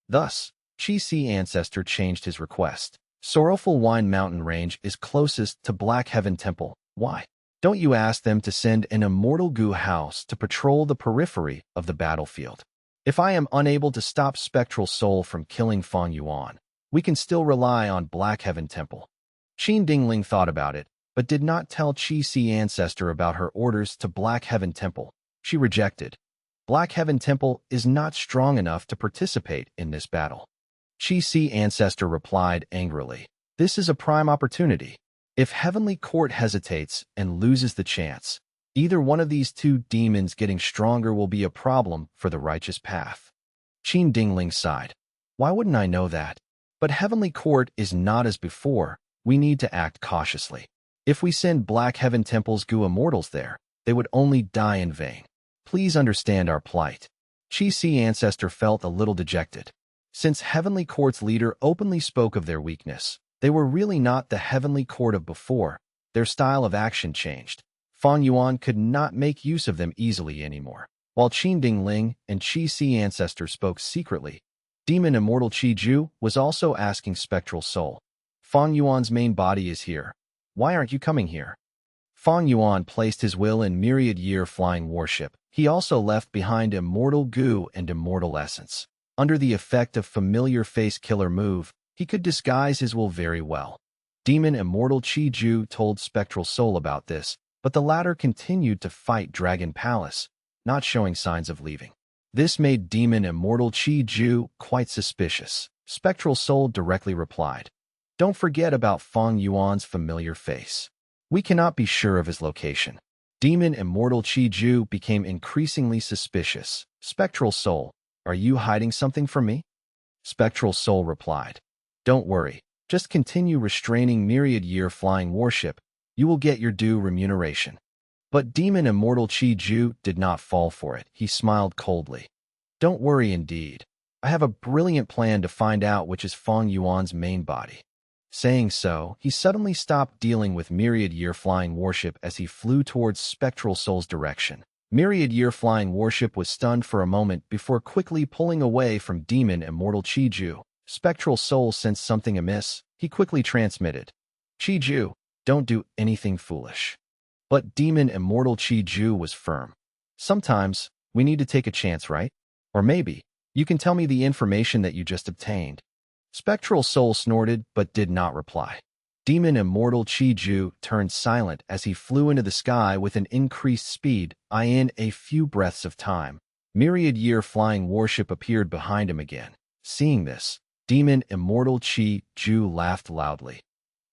Thus, Qi Si Ancestor changed his request. Sorrowful Wine Mountain Range is closest to Black Heaven Temple. Why? Don't you ask them to send an immortal goo house to patrol the periphery of the battlefield? If I am unable to stop Spectral Soul from killing Fang Yuan, we can still rely on Black Heaven Temple. Qin Dingling thought about it, but did not tell Qi Si Ancestor about her orders to Black Heaven Temple. She rejected. Black Heaven Temple is not strong enough to participate in this battle. Qi Si Ancestor replied angrily, "This is a prime opportunity. If Heavenly Court hesitates and loses the chance, either one of these two demons getting stronger will be a problem for the righteous path." Qin Dingling sighed. "Why wouldn't I know that? But Heavenly Court is not as before. We need to act cautiously. If we send Black Heaven Temple's goo immortals there, they would only die in vain. Please understand our plight." Qi Si Ancestor felt a little dejected. Since Heavenly Court's leader openly spoke of their weakness, they were really not the Heavenly Court of before. Their style of action changed. Fang Yuan could not make use of them easily anymore. While Qin Ding Ling and Qi Si Ancestor spoke secretly, Demon Immortal Qi Ju was also asking Spectral Soul, "Fang Yuan's main body is here. Why aren't you coming here?" Fang Yuan placed his will in Myriad Year Flying Warship. He also left behind Immortal Goo and Immortal Essence. Under the effect of Familiar Face Killer move, he could disguise his will very well. Demon Immortal Qi Ju told Spectral Soul about this, but the latter continued to fight Dragon Palace, not showing signs of leaving. This made Demon Immortal Qi Ju quite suspicious. Spectral Soul directly replied, "Don't forget about Fang Yuan's familiar face. We cannot be sure of his location." Demon Immortal Qi Ju became increasingly suspicious. "Spectral Soul, are you hiding something from me?" Spectral Soul replied, "Don't worry. Just continue restraining Myriad Year Flying Warship. You will get your due remuneration." But Demon Immortal Qi Ju did not fall for it. He smiled coldly. "Don't worry indeed. I have a brilliant plan to find out which is Fang Yuan's main body." Saying so, he suddenly stopped dealing with Myriad Year Flying Warship as he flew towards Spectral Soul's direction. Myriad Year Flying Warship was stunned for a moment before quickly pulling away from Demon Immortal Qi Ju. Spectral Soul sensed something amiss. He quickly transmitted, "Qi Ju, don't do anything foolish." But Demon Immortal Qi Ju was firm. "Sometimes, we need to take a chance, right? Or maybe, You can tell me the information that you just obtained. Spectral Soul snorted but did not reply. Demon Immortal Chi-Ju turned silent as he flew into the sky with an increased speed. In a few breaths of time, myriad-year flying warship appeared behind him again. Seeing this, Demon Immortal Chi-Ju laughed loudly.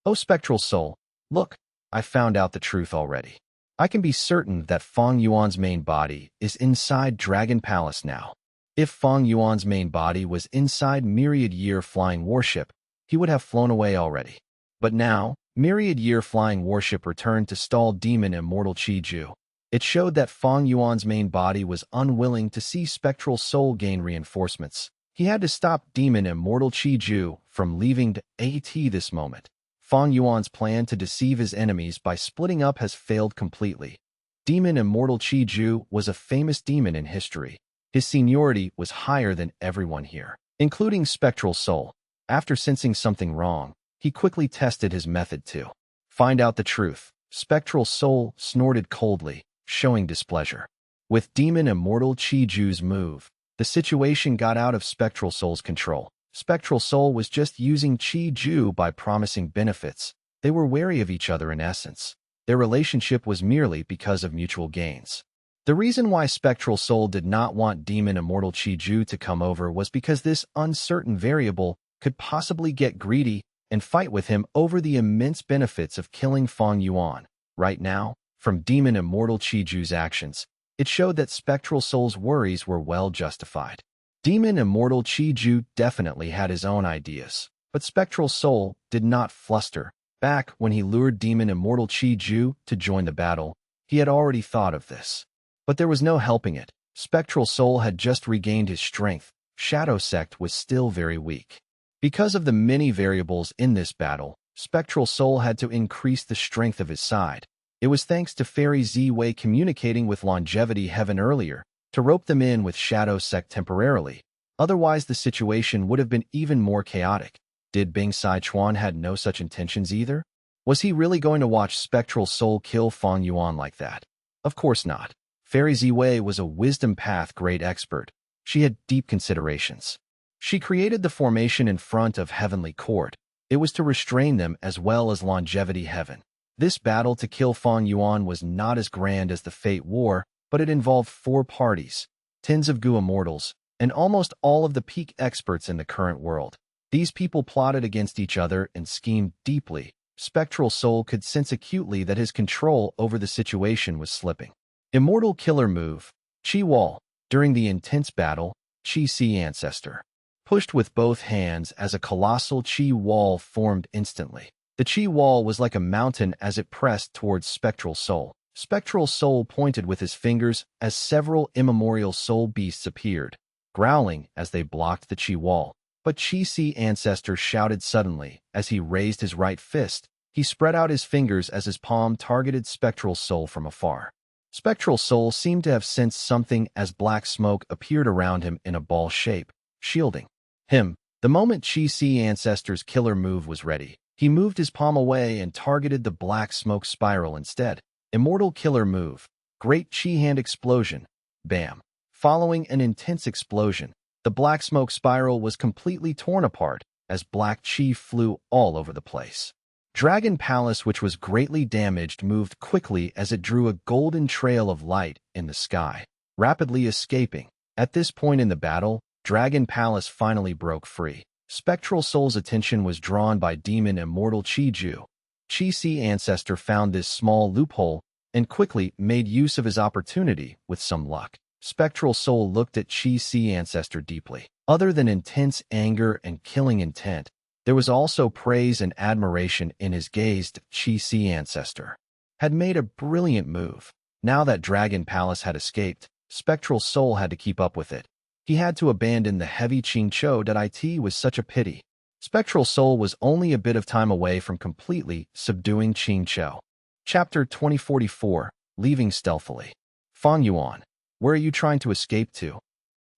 Oh, Spectral Soul, look, I found out the truth already. I can be certain that Fang Yuan's main body is inside Dragon Palace now. If Fang Yuan's main body was inside myriad-year flying warship, he would have flown away already. But now, myriad-year flying warship returned to stall Demon Immortal Chi-Ju. It showed that Fang Yuan's main body was unwilling to see Spectral Soul gain reinforcements. He had to stop Demon Immortal Chi-Ju from leaving this moment. Fang Yuan's plan to deceive his enemies by splitting up has failed completely. Demon Immortal Chi-Ju was a famous demon in history. His seniority was higher than everyone here, including Spectral Soul. After sensing something wrong, he quickly tested his method to find out the truth. Spectral Soul snorted coldly, showing displeasure. With Demon Immortal Chi-Ju's move, the situation got out of Spectral Soul's control. Spectral Soul was just using Chi-Ju by promising benefits. They were wary of each other in essence. Their relationship was merely because of mutual gains. The reason why Spectral Soul did not want Demon Immortal Chi-Ju to come over was because this uncertain variable could possibly get greedy and fight with him over the immense benefits of killing Fang Yuan. Right now, from Demon Immortal Chi-Ju's actions, it showed that Spectral Soul's worries were well justified. Demon Immortal Chi-Ju definitely had his own ideas, but Spectral Soul did not fluster. Back when he lured Demon Immortal Chi-Ju to join the battle, he had already thought of this. But there was no helping it. Spectral Soul had just regained his strength. Shadow Sect was still very weak. Because of the many variables in this battle, Spectral Soul had to increase the strength of his side. It was thanks to Fairy Z-Wei communicating with Longevity Heaven earlier to rope them in with Shadow Sect temporarily. Otherwise, the situation would have been even more chaotic. Did Bing Sichuan had no such intentions either? Was he really going to watch Spectral Soul kill Fang Yuan like that? Of course not. Fairy Z-Wei was a wisdom path grade expert. She had deep considerations. She created the formation in front of Heavenly Court. It was to restrain them as well as Longevity Heaven. This battle to kill Fang Yuan was not as grand as the Fate War, but it involved 4 parties, tens of Gu immortals, and almost all of the peak experts in the current world. These people plotted against each other and schemed deeply. Spectral Soul could sense acutely that his control over the situation was slipping. Immortal Killer Move, Chi Wall. During the intense battle, Chi Si Ancestor pushed with both hands as a colossal Chi Wall formed instantly. The Chi Wall was like a mountain as it pressed towards Spectral Soul. Spectral Soul pointed with his fingers as several immemorial soul beasts appeared, growling as they blocked the Chi Wall. But Chi Si Ancestor shouted suddenly as he raised his right fist. He spread out his fingers as his palm targeted Spectral Soul from afar. Spectral Soul seemed to have sensed something as black smoke appeared around him in a ball shape, shielding him. The moment Chi Si Ancestor's killer move was ready, he moved his palm away and targeted the black smoke spiral instead. Immortal Killer Move, Great Chi Hand Explosion. Bam. Following an intense explosion, the black smoke spiral was completely torn apart as black chi flew all over the place. Dragon Palace, which was greatly damaged, moved quickly as it drew a golden trail of light in the sky, rapidly escaping. At this point in the battle, Dragon Palace finally broke free. Spectral Soul's attention was drawn by Demon Immortal Chi-Ju. Chi Si Ancestor found this small loophole and quickly made use of his opportunity with some luck. Spectral Soul looked at Chi Si Ancestor deeply. Other than intense anger and killing intent, there was also praise and admiration in his gaze. Chi Si Ancestor had made a brilliant move. Now that Dragon Palace had escaped, Spectral Soul had to keep up with it. He had to abandon the heavy Qingqiu. It was such a pity. Spectral Soul was only a bit of time away from completely subduing Qingqiu. Chapter 2044, Leaving Stealthily. Fang Yuan, where are you trying to escape to?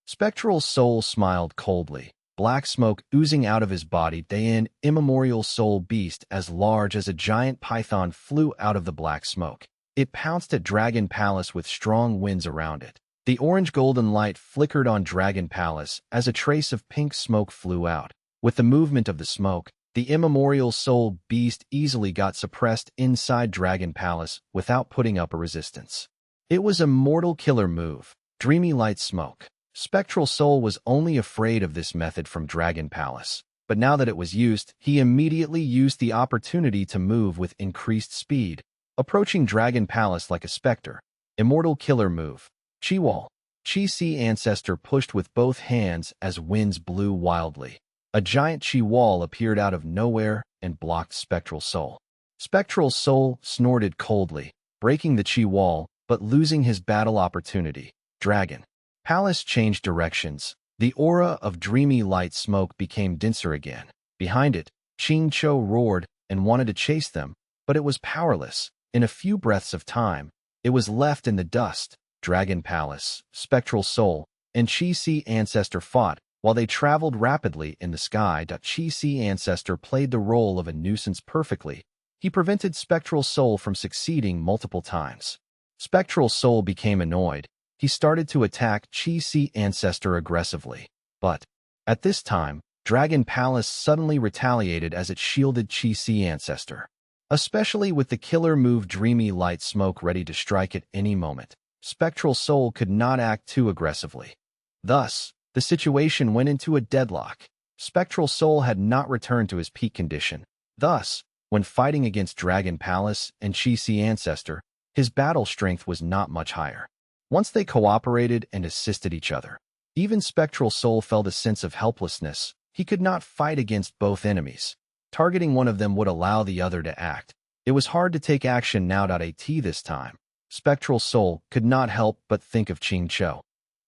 Spectral Soul smiled coldly. Black smoke oozing out of his body. An immemorial soul beast as large as a giant python flew out of the black smoke. It pounced at Dragon Palace with strong winds around it. The orange-golden light flickered on Dragon Palace as a trace of pink smoke flew out. With the movement of the smoke, the immemorial soul beast easily got suppressed inside Dragon Palace without putting up a resistance. It was a mortal killer move. Dreamy light smoke. Spectral Soul was only afraid of this method from Dragon Palace, but now that it was used, he immediately used the opportunity to move with increased speed, approaching Dragon Palace like a specter. Immortal killer move. Chi Wall. Chi Si Ancestor pushed with both hands as winds blew wildly. A giant Chi Wall appeared out of nowhere and blocked Spectral Soul. Spectral Soul snorted coldly, breaking the Chi Wall, but losing his battle opportunity. Dragon Palace changed directions. The aura of dreamy light smoke became denser again. Behind it, Ching Cho roared and wanted to chase them, but it was powerless. In a few breaths of time, it was left in the dust. Dragon Palace, Spectral Soul, and Chi Si Ancestor fought while they traveled rapidly in the sky. Chi Si Ancestor played the role of a nuisance perfectly. He prevented Spectral Soul from succeeding multiple times. Spectral Soul became annoyed. He started to attack Chi Si Ancestor aggressively. But at this time, Dragon Palace suddenly retaliated as it shielded Chi Si Ancestor. Especially with the killer move Dreamy Light Smoke ready to strike at any moment, Spectral Soul could not act too aggressively. Thus, the situation went into a deadlock. Spectral Soul had not returned to his peak condition. Thus, when fighting against Dragon Palace and Chi Si Ancestor, his battle strength was not much higher. Once they cooperated and assisted each other, even Spectral Soul felt a sense of helplessness. He could not fight against both enemies. Targeting one of them would allow the other to act. It was hard to take action now. This time, Spectral Soul could not help but think of Ching Cho.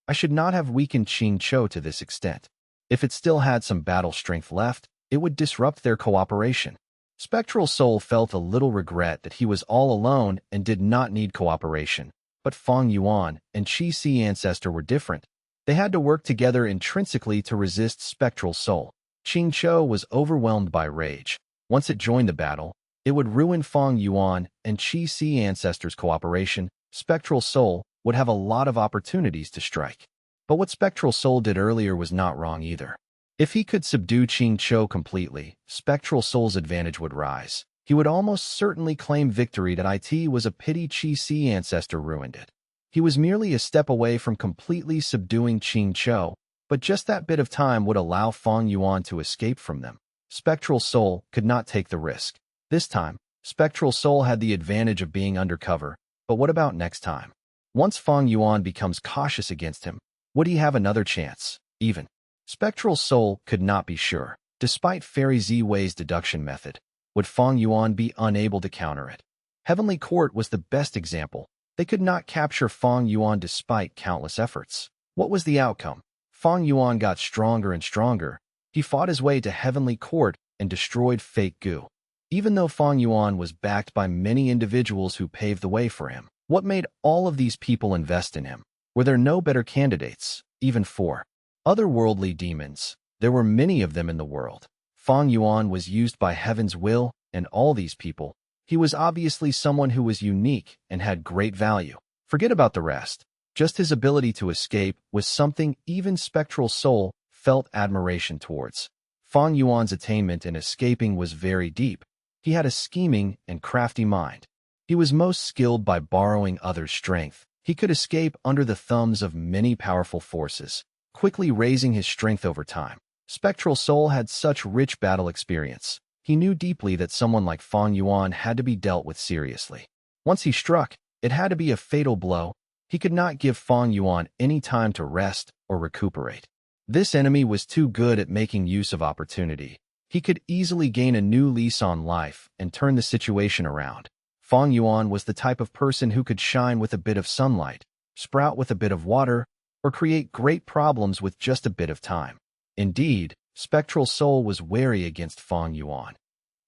I should not have weakened Ching Cho to this extent. If it still had some battle strength left, it would disrupt their cooperation. Spectral Soul felt a little regret that he was all alone and did not need cooperation. But Fang Yuan and Chi Si Ancestor were different. They had to work together intrinsically to resist Spectral Soul. Ching Cho was overwhelmed by rage. Once it joined the battle, it would ruin Fang Yuan and Chi Si Ancestor's cooperation. Spectral Soul would have a lot of opportunities to strike. But what Spectral Soul did earlier was not wrong either. If he could subdue Ching Cho completely, Spectral Soul's advantage would rise. He would almost certainly claim victory. It was a pity Chi Si Ancestor ruined it. He was merely a step away from completely subduing Ching Cho, but just that bit of time would allow Fang Yuan to escape from them. Spectral Soul could not take the risk. This time, Spectral Soul had the advantage of being undercover, but what about next time? Once Fang Yuan becomes cautious against him, would he have another chance? Even Spectral Soul could not be sure. Despite Fairy Ziwei's deduction method, would Fang Yuan be unable to counter it? Heavenly Court was the best example. They could not capture Fang Yuan despite countless efforts. What was the outcome? Fang Yuan got stronger and stronger. He fought his way to Heavenly Court and destroyed Fake Gu. Even though Fang Yuan was backed by many individuals who paved the way for him, what made all of these people invest in him? Were there no better candidates, even for otherworldly demons? There were many of them in the world. Fang Yuan was used by Heaven's will, and all these people. He was obviously someone who was unique and had great value. Forget about the rest. Just his ability to escape was something even Spectral Soul felt admiration towards. Fang Yuan's attainment in escaping was very deep. He had a scheming and crafty mind. He was most skilled by borrowing others' strength. He could escape under the thumbs of many powerful forces, quickly raising his strength over time. Spectral Soul had such rich battle experience. He knew deeply that someone like Fang Yuan had to be dealt with seriously. Once he struck, it had to be a fatal blow. He could not give Fang Yuan any time to rest or recuperate. This enemy was too good at making use of opportunity. He could easily gain a new lease on life and turn the situation around. Fang Yuan was the type of person who could shine with a bit of sunlight, sprout with a bit of water, or create great problems with just a bit of time. Indeed, Spectral Soul was wary against Fang Yuan.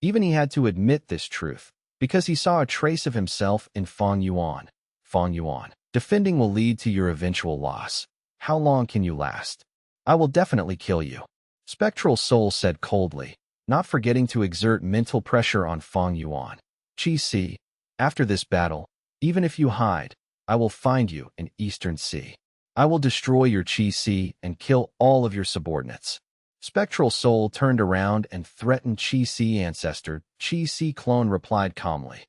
Even he had to admit this truth, because he saw a trace of himself in Fang Yuan. Fang Yuan, defending will lead to your eventual loss. How long can you last? I will definitely kill you. Spectral Soul said coldly, not forgetting to exert mental pressure on Fang Yuan. Chi Si, after this battle, even if you hide, I will find you in Eastern Sea. I will destroy your Qi and kill all of your subordinates. Spectral Soul turned around and threatened Qi ancestor. Qi clone replied calmly.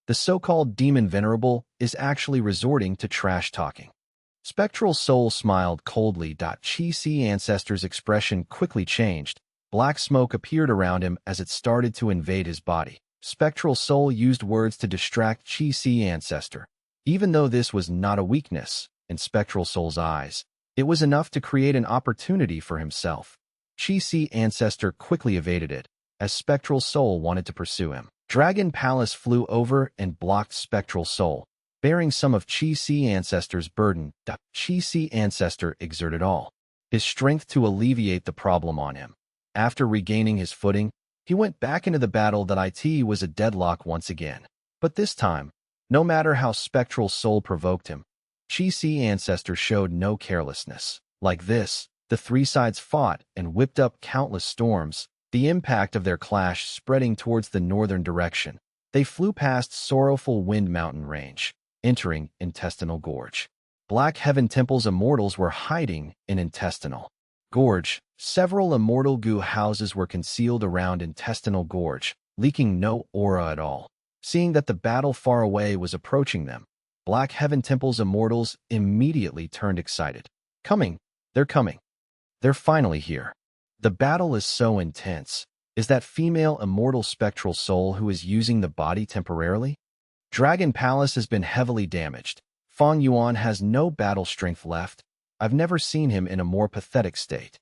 The so-called demon venerable is actually resorting to trash talking. Spectral Soul smiled coldly. Qi ancestor's expression quickly changed. Black smoke appeared around him as it started to invade his body. Spectral Soul used words to distract Qi ancestor. Even though this was not a weakness, in Spectral Soul's eyes, it was enough to create an opportunity for himself. Qi ancestor quickly evaded it, as Spectral Soul wanted to pursue him. Dragon Palace flew over and blocked Spectral Soul, bearing some of Qi ancestor's burden. Qi ancestor exerted all his strength to alleviate the problem on him. After regaining his footing, he went back into the battle. It was a deadlock once again. But this time, no matter how Spectral Soul provoked him, Qi ancestor showed no carelessness. Like this, the three sides fought and whipped up countless storms, the impact of their clash spreading towards the northern direction. They flew past Sorrowful Wind Mountain Range, entering Intestinal Gorge. Black Heaven Temple's immortals were hiding in Intestinal Gorge. Several immortal goo houses were concealed around Intestinal Gorge, leaking no aura at all. Seeing that the battle far away was approaching them, Black Heaven Temple's immortals immediately turned excited. Coming! They're coming! They're finally here. The battle is so intense. Is that female immortal Spectral Soul who is using the body temporarily? Dragon Palace has been heavily damaged. Fang Yuan has no battle strength left. I've never seen him in a more pathetic state.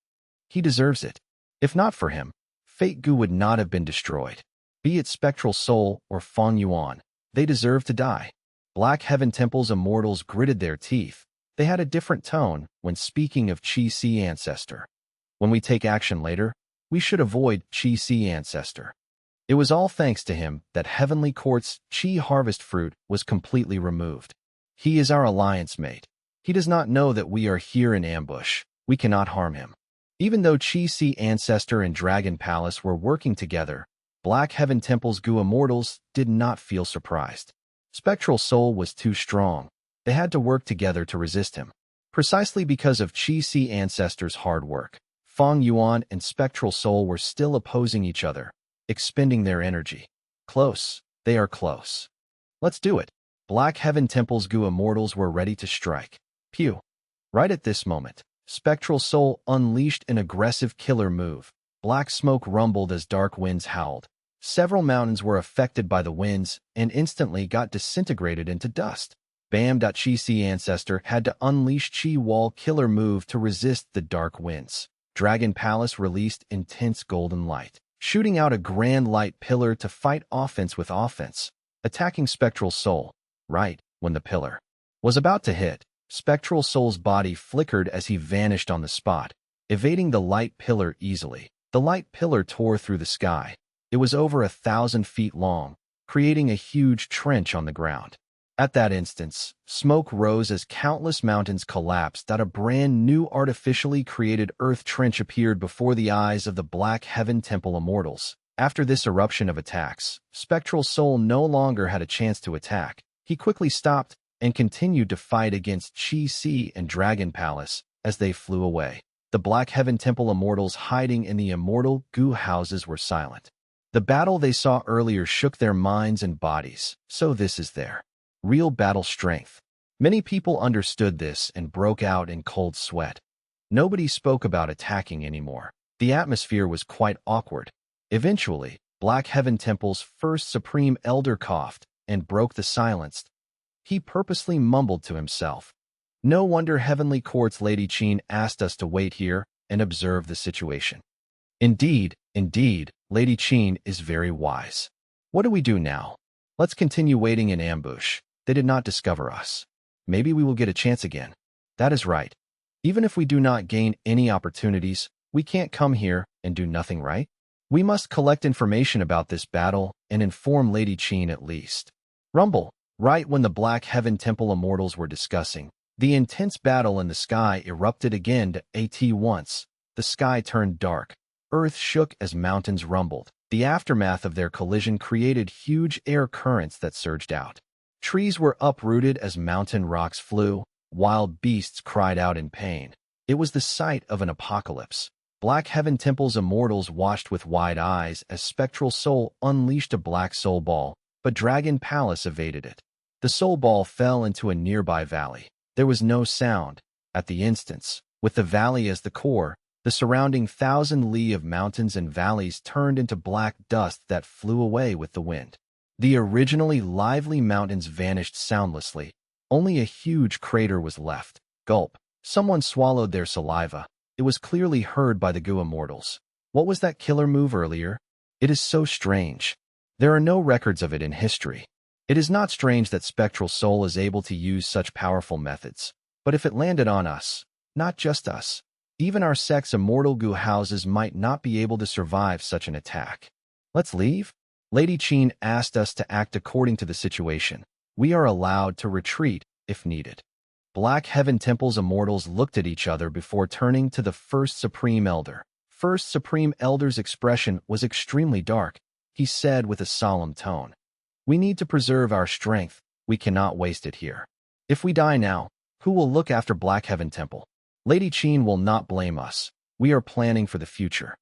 He deserves it. If not for him, Fate Gu would not have been destroyed. Be it Spectral Soul or Fang Yuan, they deserve to die. Black Heaven Temple's immortals gritted their teeth. They had a different tone when speaking of Qi ancestor. When we take action later, we should avoid Qi ancestor. It was all thanks to him that Heavenly Court's Qi harvest fruit was completely removed. He is our alliance mate. He does not know that we are here in ambush. We cannot harm him. Even though Qi ancestor and Dragon Palace were working together, Black Heaven Temple's Gu immortals did not feel surprised. Spectral Soul was too strong. They had to work together to resist him. Precisely because of Qi ancestor's hard work, Fang Yuan and Spectral Soul were still opposing each other, expending their energy. Close. They are close. Let's do it. Black Heaven Temple's Gu immortals were ready to strike. Pew! Right at this moment, Spectral Soul unleashed an aggressive killer move. Black smoke rumbled as dark winds howled. Several mountains were affected by the winds and instantly got disintegrated into dust. Bam! Qi ancestor had to unleash Qi wall killer move to resist the dark winds. Dragon Palace released intense golden light, shooting out a grand light pillar to fight offense with offense, attacking Spectral Soul. Right when the pillar was about to hit, Spectral Soul's body flickered as he vanished on the spot, evading the light pillar easily. The light pillar tore through the sky. It was over 1,000 feet long, creating a huge trench on the ground. At that instance, smoke rose as countless mountains collapsed. A brand new artificially created earth trench appeared before the eyes of the Black Heaven Temple immortals. After this eruption of attacks, Spectral Soul no longer had a chance to attack. He quickly stopped and continued to fight against Qi and Dragon Palace as they flew away. The Black Heaven Temple immortals hiding in the immortal Gu houses were silent. The battle they saw earlier shook their minds and bodies, so this is their real battle strength. Many people understood this and broke out in cold sweat. Nobody spoke about attacking anymore. The atmosphere was quite awkward. Eventually, Black Heaven Temple's first Supreme Elder coughed and broke the silence. He purposely mumbled to himself. No wonder Heavenly Court's Lady Qin asked us to wait here and observe the situation. Indeed, Lady Qin is very wise. What do we do now? Let's continue waiting in ambush. They did not discover us. Maybe we will get a chance again. That is right. Even if we do not gain any opportunities, we can't come here and do nothing, right? We must collect information about this battle and inform Lady Qin at least. Rumble. Right when the Black Heaven Temple immortals were discussing, the intense battle in the sky erupted again. At once, the sky turned dark. Earth shook as mountains rumbled. The aftermath of their collision created huge air currents that surged out. Trees were uprooted as mountain rocks flew. Wild beasts cried out in pain. It was the sight of an apocalypse. Black Heaven Temple's immortals watched with wide eyes as Spectral Soul unleashed a black soul ball, but Dragon Palace evaded it. The soul ball fell into a nearby valley. There was no sound. At the instance, with the valley as the core, the surrounding 1,000 li of mountains and valleys turned into black dust that flew away with the wind. The originally lively mountains vanished soundlessly. Only a huge crater was left. Gulp. Someone swallowed their saliva. It was clearly heard by the Gu immortals. What was that killer move earlier? It is so strange. There are no records of it in history. It is not strange that Spectral Soul is able to use such powerful methods. But if it landed on us, not just us, even our sect's immortal Gu houses might not be able to survive such an attack. Let's leave? Lady Qin asked us to act according to the situation. We are allowed to retreat if needed. Black Heaven Temple's immortals looked at each other before turning to the First Supreme Elder. First Supreme Elder's expression was extremely dark. He said with a solemn tone, "We need to preserve our strength. We cannot waste it here. If we die now, who will look after Black Heaven Temple? Lady Qin will not blame us. We are planning for the future."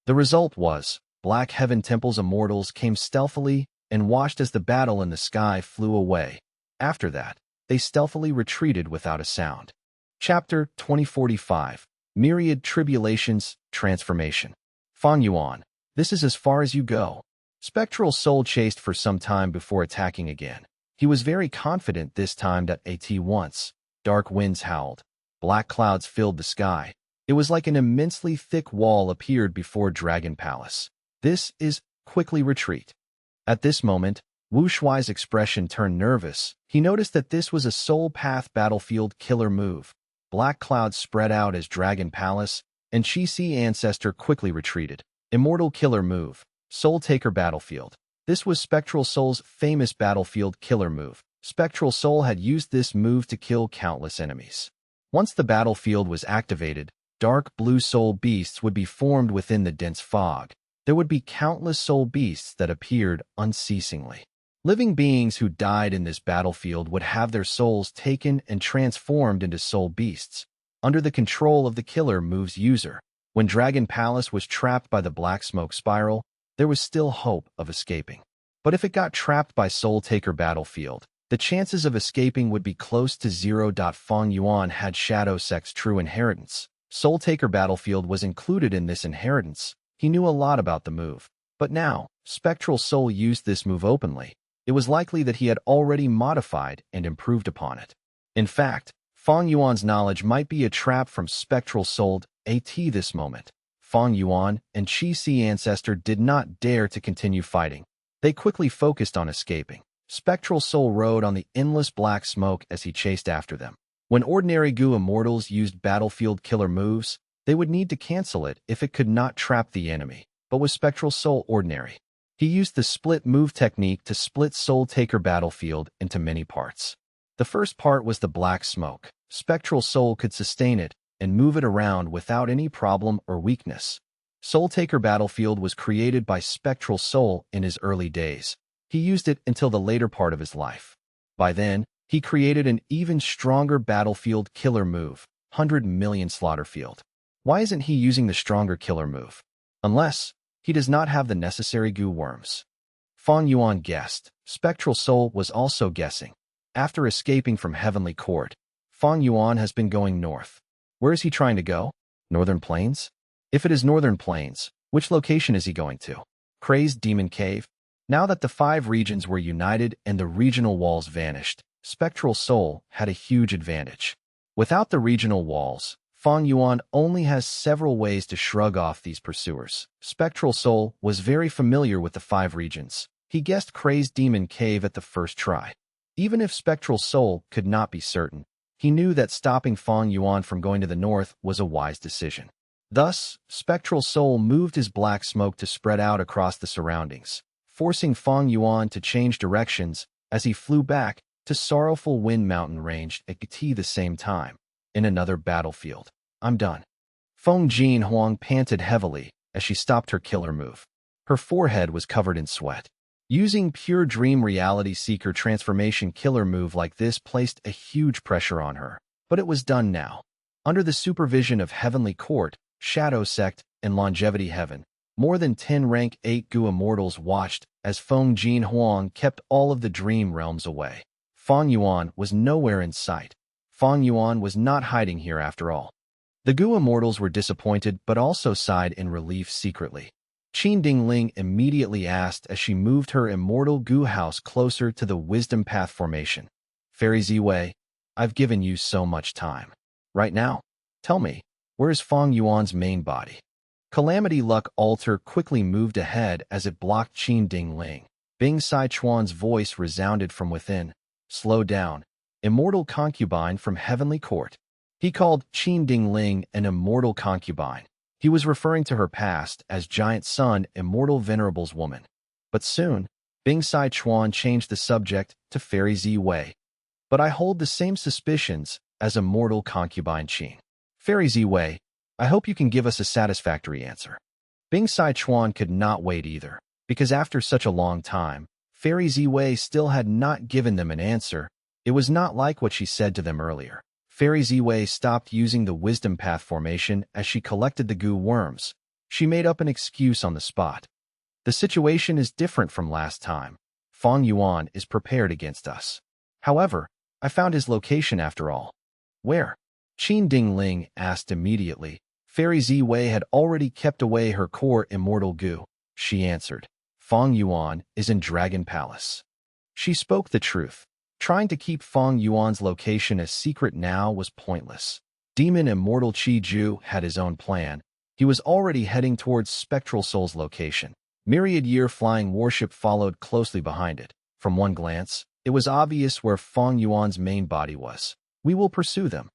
The result was, Black Heaven Temple's immortals came stealthily and watched as the battle in the sky flew away. After that, they stealthily retreated without a sound. Chapter 2045. Myriad Tribulations, Transformation. Fang Yuan. This is as far as you go. Spectral Soul chased for some time before attacking again. He was very confident this time that at once. Dark winds howled. Black clouds filled the sky. It was like an immensely thick wall appeared before Dragon Palace. This is quickly retreat. At this moment, Wu Shuai's expression turned nervous. He noticed that this was a soul path battlefield killer move. Black clouds spread out as Dragon Palace, and Qi Ancestor quickly retreated. Immortal killer move. Soul Taker battlefield. This was Spectral Soul's famous battlefield killer move. Spectral Soul had used this move to kill countless enemies. Once the battlefield was activated, dark blue soul beasts would be formed within the dense fog. There would be countless soul beasts that appeared unceasingly. Living beings who died in this battlefield would have their souls taken and transformed into soul beasts, under the control of the killer move's user. When Dragon Palace was trapped by the black smoke spiral, there was still hope of escaping. But if it got trapped by Soul Taker battlefield, the chances of escaping would be close to zero. Fang Yuan had Shadow Sect's true inheritance. Soul Taker battlefield was included in this inheritance. He knew a lot about the move. But now, Spectral Soul used this move openly. It was likely that he had already modified and improved upon it. In fact, Fang Yuan's knowledge might be a trap from Spectral Soul at this moment. Fang Yuan and Qi Ancestor did not dare to continue fighting. They quickly focused on escaping. Spectral Soul rode on the endless black smoke as he chased after them. When ordinary Gu immortals used battlefield killer moves, they would need to cancel it if it could not trap the enemy. But with Spectral Soul ordinary, he used the split move technique to split Soul Taker battlefield into many parts. The first part was the black smoke. Spectral Soul could sustain it and move it around without any problem or weakness. Soul Taker battlefield was created by Spectral Soul in his early days. He used it until the later part of his life. By then, he created an even stronger battlefield killer move, 100 million Slaughterfield. Why isn't he using the stronger killer move? Unless he does not have the necessary Gu worms. Fang Yuan guessed. Spectral Soul was also guessing. After escaping from Heavenly Court, Fang Yuan has been going north. Where is he trying to go? Northern Plains? If it is Northern Plains, which location is he going to? Crazed Demon Cave? Now that the 5 regions were united and the regional walls vanished, Spectral Soul had a huge advantage. Without the regional walls, Fang Yuan only has several ways to shrug off these pursuers. Spectral Soul was very familiar with the 5 regions. He guessed Crazed Demon Cave at the first try. Even if Spectral Soul could not be certain, he knew that stopping Fang Yuan from going to the north was a wise decision. Thus, Spectral Soul moved his black smoke to spread out across the surroundings, forcing Fang Yuan to change directions as he flew back to Sorrowful Wind Mountain Range at the same time. In another battlefield. I'm done. Feng Jin Huang panted heavily as she stopped her killer move. Her forehead was covered in sweat. Using pure dream reality seeker transformation killer move like this placed a huge pressure on her. But it was done now. Under the supervision of Heavenly Court, Shadow Sect, and Longevity Heaven, more than 10 rank 8 Gu immortals watched as Feng Huang kept all of the dream realms away. Fang Yuan was nowhere in sight. Fang Yuan was not hiding here after all. The Gu immortals were disappointed but also sighed in relief secretly. Qin Dingling immediately asked as she moved her immortal Gu house closer to the wisdom path formation. Fairy Ziwei, I've given you so much time. Right now, tell me, where is Fang Yuan's main body? Calamity Luck Altar quickly moved ahead as it blocked Qin Dingling. Bing Sichuan's voice resounded from within. Slow down, immortal concubine from Heavenly Court. He called Qin Dingling an immortal concubine. He was referring to her past as Giant Sun, immortal venerables woman. But soon, Bing Sichuan changed the subject to Fairy Ziwei. But I hold the same suspicions as immortal concubine Qin. Fairy Ziwei, I hope you can give us a satisfactory answer. Bing Sichuan could not wait either, because after such a long time, Fairy Ziwei still had not given them an answer. It was not like what she said to them earlier. Fairy Ziwei stopped using the wisdom path formation as she collected the Gu worms. She made up an excuse on the spot. The situation is different from last time. Fang Yuan is prepared against us. However, I found his location after all. Where? Qin Dingling asked immediately. Fairy Ziwei had already kept away her core immortal Gu. She answered. Fang Yuan is in Dragon Palace. She spoke the truth. Trying to keep Fang Yuan's location a secret now was pointless. Demon Immortal Qi Ju had his own plan. He was already heading towards Spectral Soul's location. Myriad Year Flying Warship followed closely behind it. From one glance, it was obvious where Fang Yuan's main body was. We will pursue them.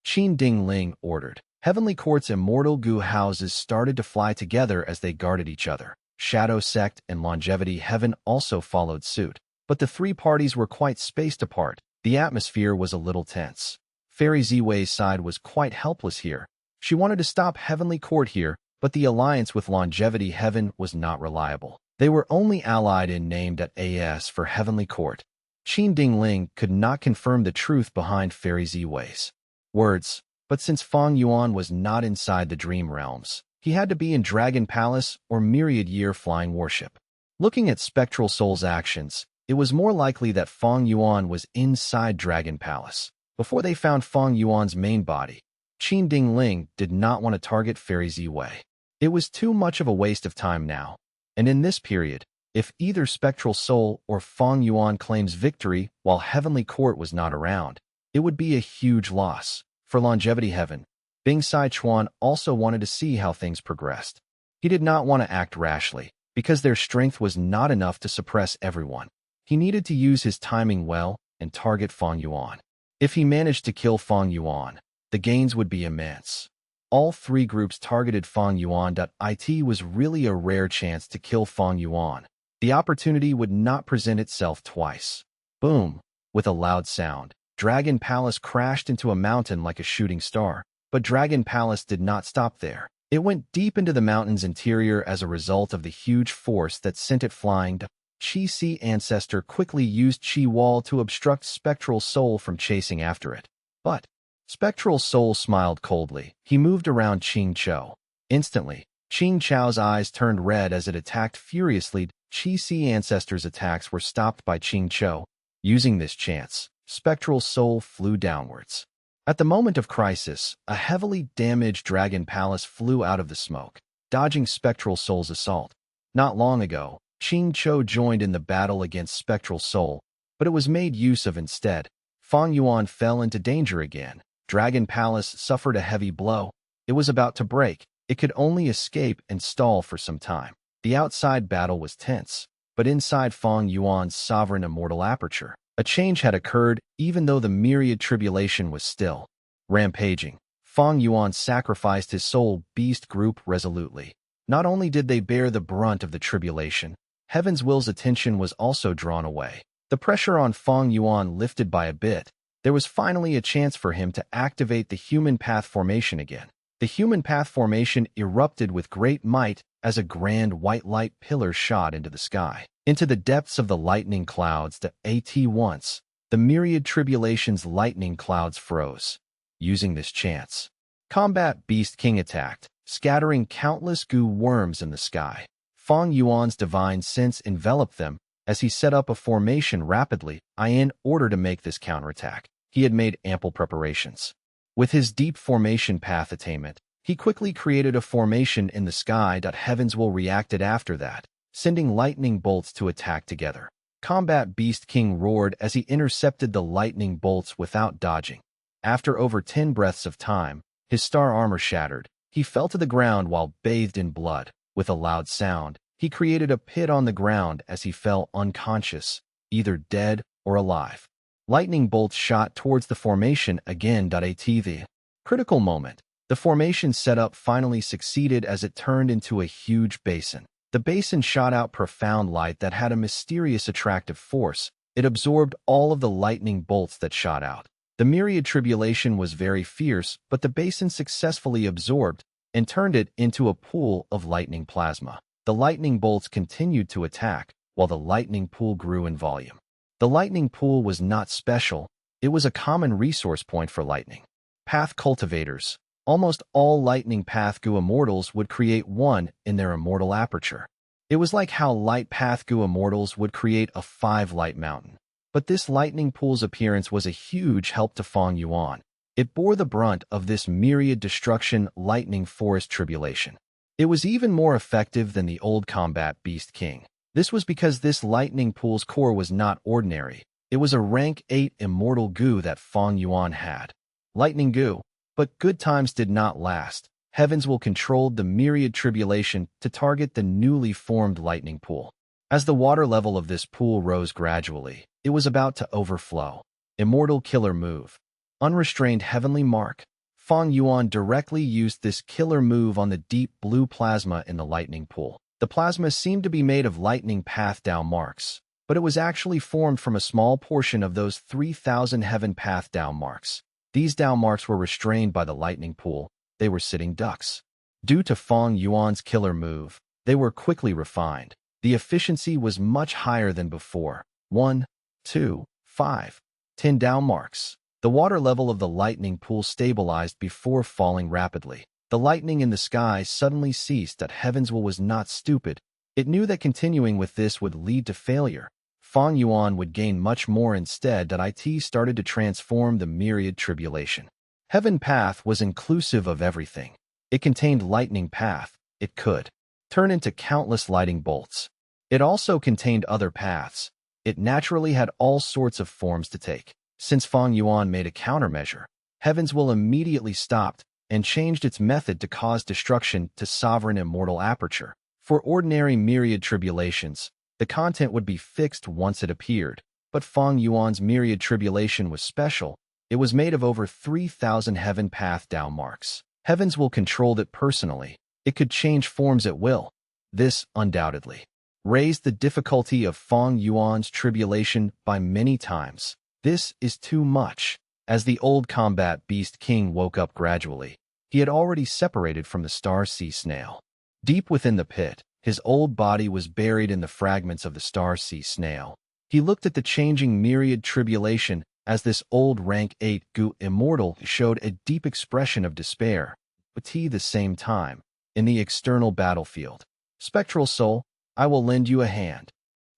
Qin Dingling ordered. Heavenly Court's immortal Gu houses started to fly together as they guarded each other. Shadow Sect and Longevity Heaven also followed suit. But the three parties were quite spaced apart. The atmosphere was a little tense. Fairy Ziwei's side was quite helpless here. She wanted to stop Heavenly Court here, but the alliance with Longevity Heaven was not reliable. They were only allied in name.As for Heavenly Court. Qin Dingling could not confirm the truth behind Fairy Ziwei's words, but since Fang Yuan was not inside the Dream Realms, he had to be in Dragon Palace or Myriad Year Flying Warship. Looking at Spectral Soul's actions, it was more likely that Fang Yuan was inside Dragon Palace. Before they found Fang Yuan's main body, Qin Dingling did not want to target Fairy Ziwei. It was too much of a waste of time now. And in this period, if either Spectral Soul or Fang Yuan claims victory while Heavenly Court was not around, it would be a huge loss. For Longevity Heaven, Bing Sichuan also wanted to see how things progressed. He did not want to act rashly, because their strength was not enough to suppress everyone. He needed to use his timing well and target Fang Yuan. If he managed to kill Fang Yuan, the gains would be immense. All three groups targeted Fang Yuan. It was really a rare chance to kill Fang Yuan. The opportunity would not present itself twice. Boom! With a loud sound, Dragon Palace crashed into a mountain like a shooting star. But Dragon Palace did not stop there. It went deep into the mountain's interior as a result of the huge force that sent it flying. Qi Si Ancestor quickly used Qi Wall to obstruct Spectral Soul from chasing after it. But Spectral Soul smiled coldly. He moved around Qing Chou. Instantly, Qing Chou's eyes turned red as it attacked furiously. Qi Si Ancestor's attacks were stopped by Qing Chou. Using this chance, Spectral Soul flew downwards. At the moment of crisis, a heavily damaged Dragon Palace flew out of the smoke, dodging Spectral Soul's assault. Not long ago, Qing Chou joined in the battle against Spectral Soul, but it was made use of instead. Fang Yuan fell into danger again. Dragon Palace suffered a heavy blow. It was about to break. It could only escape and stall for some time. The outside battle was tense, but inside Fang Yuan's sovereign immortal aperture, a change had occurred even though the myriad tribulation was still rampaging. Fang Yuan sacrificed his soul beast group resolutely. Not only did they bear the brunt of the tribulation, Heaven's Will's attention was also drawn away. The pressure on Fang Yuan lifted by a bit. There was finally a chance for him to activate the human path formation again. The human path formation erupted with great might as a grand white light pillar shot into the sky. Into the depths of the lightning clouds. At once, the myriad tribulation's lightning clouds froze. Using this chance, Combat Beast King attacked, scattering countless goo worms in the sky. Fang Yuan's divine sense enveloped them as he set up a formation rapidly in order to make this counterattack. He had made ample preparations. With his deep formation path attainment, he quickly created a formation in the sky. Heavens will reacted after that, sending lightning bolts to attack together. Combat Beast King roared as he intercepted the lightning bolts without dodging. After over 10 breaths of time, his star armor shattered. He fell to the ground while bathed in blood. With a loud sound, he created a pit on the ground as he fell unconscious, either dead or alive. Lightning bolts shot towards the formation again.The critical moment. The formation setup finally succeeded as it turned into a huge basin. The basin shot out profound light that had a mysterious attractive force. It absorbed all of the lightning bolts that shot out. The myriad tribulation was very fierce, but the basin successfully absorbed and turned it into a pool of lightning plasma. The lightning bolts continued to attack, while the lightning pool grew in volume. The lightning pool was not special. It was a common resource point for lightning path cultivators. Almost all lightning path goo immortals would create one in their immortal aperture. It was like how light path goo immortals would create a 5-light mountain. But this lightning pool's appearance was a huge help to Fang Yuan. It bore the brunt of this myriad destruction lightning forest tribulation. It was even more effective than the old Combat Beast King. This was because this lightning pool's core was not ordinary. It was a rank 8 immortal goo that Fang Yuan had. Lightning goo. But good times did not last. Heavens will controlled the myriad tribulation to target the newly formed lightning pool. As the water level of this pool rose gradually, it was about to overflow. Immortal killer move. Unrestrained heavenly mark. Fang Yuan directly used this killer move on the deep blue plasma in the lightning pool. The plasma seemed to be made of lightning path down marks, but it was actually formed from a small portion of those 3,000 heaven path down marks. These down marks were restrained by the lightning pool. They were sitting ducks. Due to Fang Yuan's killer move, they were quickly refined. The efficiency was much higher than before. 1, 2, 5, 10 down marks. The water level of the lightning pool stabilized before falling rapidly. The lightning in the sky suddenly ceased. Heavens was not stupid. It knew that continuing with this would lead to failure. Fang Yuan would gain much more instead. It started to transform the myriad tribulation. Heaven path was inclusive of everything. It contained lightning path. It could turn into countless lightning bolts. It also contained other paths. It naturally had all sorts of forms to take. Since Fang Yuan made a countermeasure, Heavens will immediately stopped and changed its method to cause destruction to sovereign immortal aperture. For ordinary myriad tribulations, the content would be fixed once it appeared, but Fang Yuan's myriad tribulation was special. It was made of over 3,000 heaven path down marks. Heavens will controlled it personally. It could change forms at will. This, undoubtedly, raised the difficulty of Fang Yuan's tribulation by many times. This is too much. As the old Combat Beast King woke up gradually, he had already separated from the star sea snail. Deep within the pit, his old body was buried in the fragments of the star sea snail. He looked at the changing myriad tribulation as this old rank 8 goo immortal showed a deep expression of despair, but at the same time, in the external battlefield. Spectral soul, I will lend you a hand.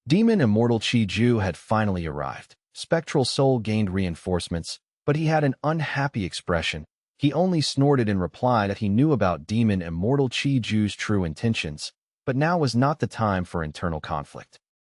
Demon immortal Chi Ju had finally arrived. Spectral soul gained reinforcements, but he had an unhappy expression. He only snorted in reply that he knew about demon immortal Chi Ju's true intentions, but now was not the time for internal conflict.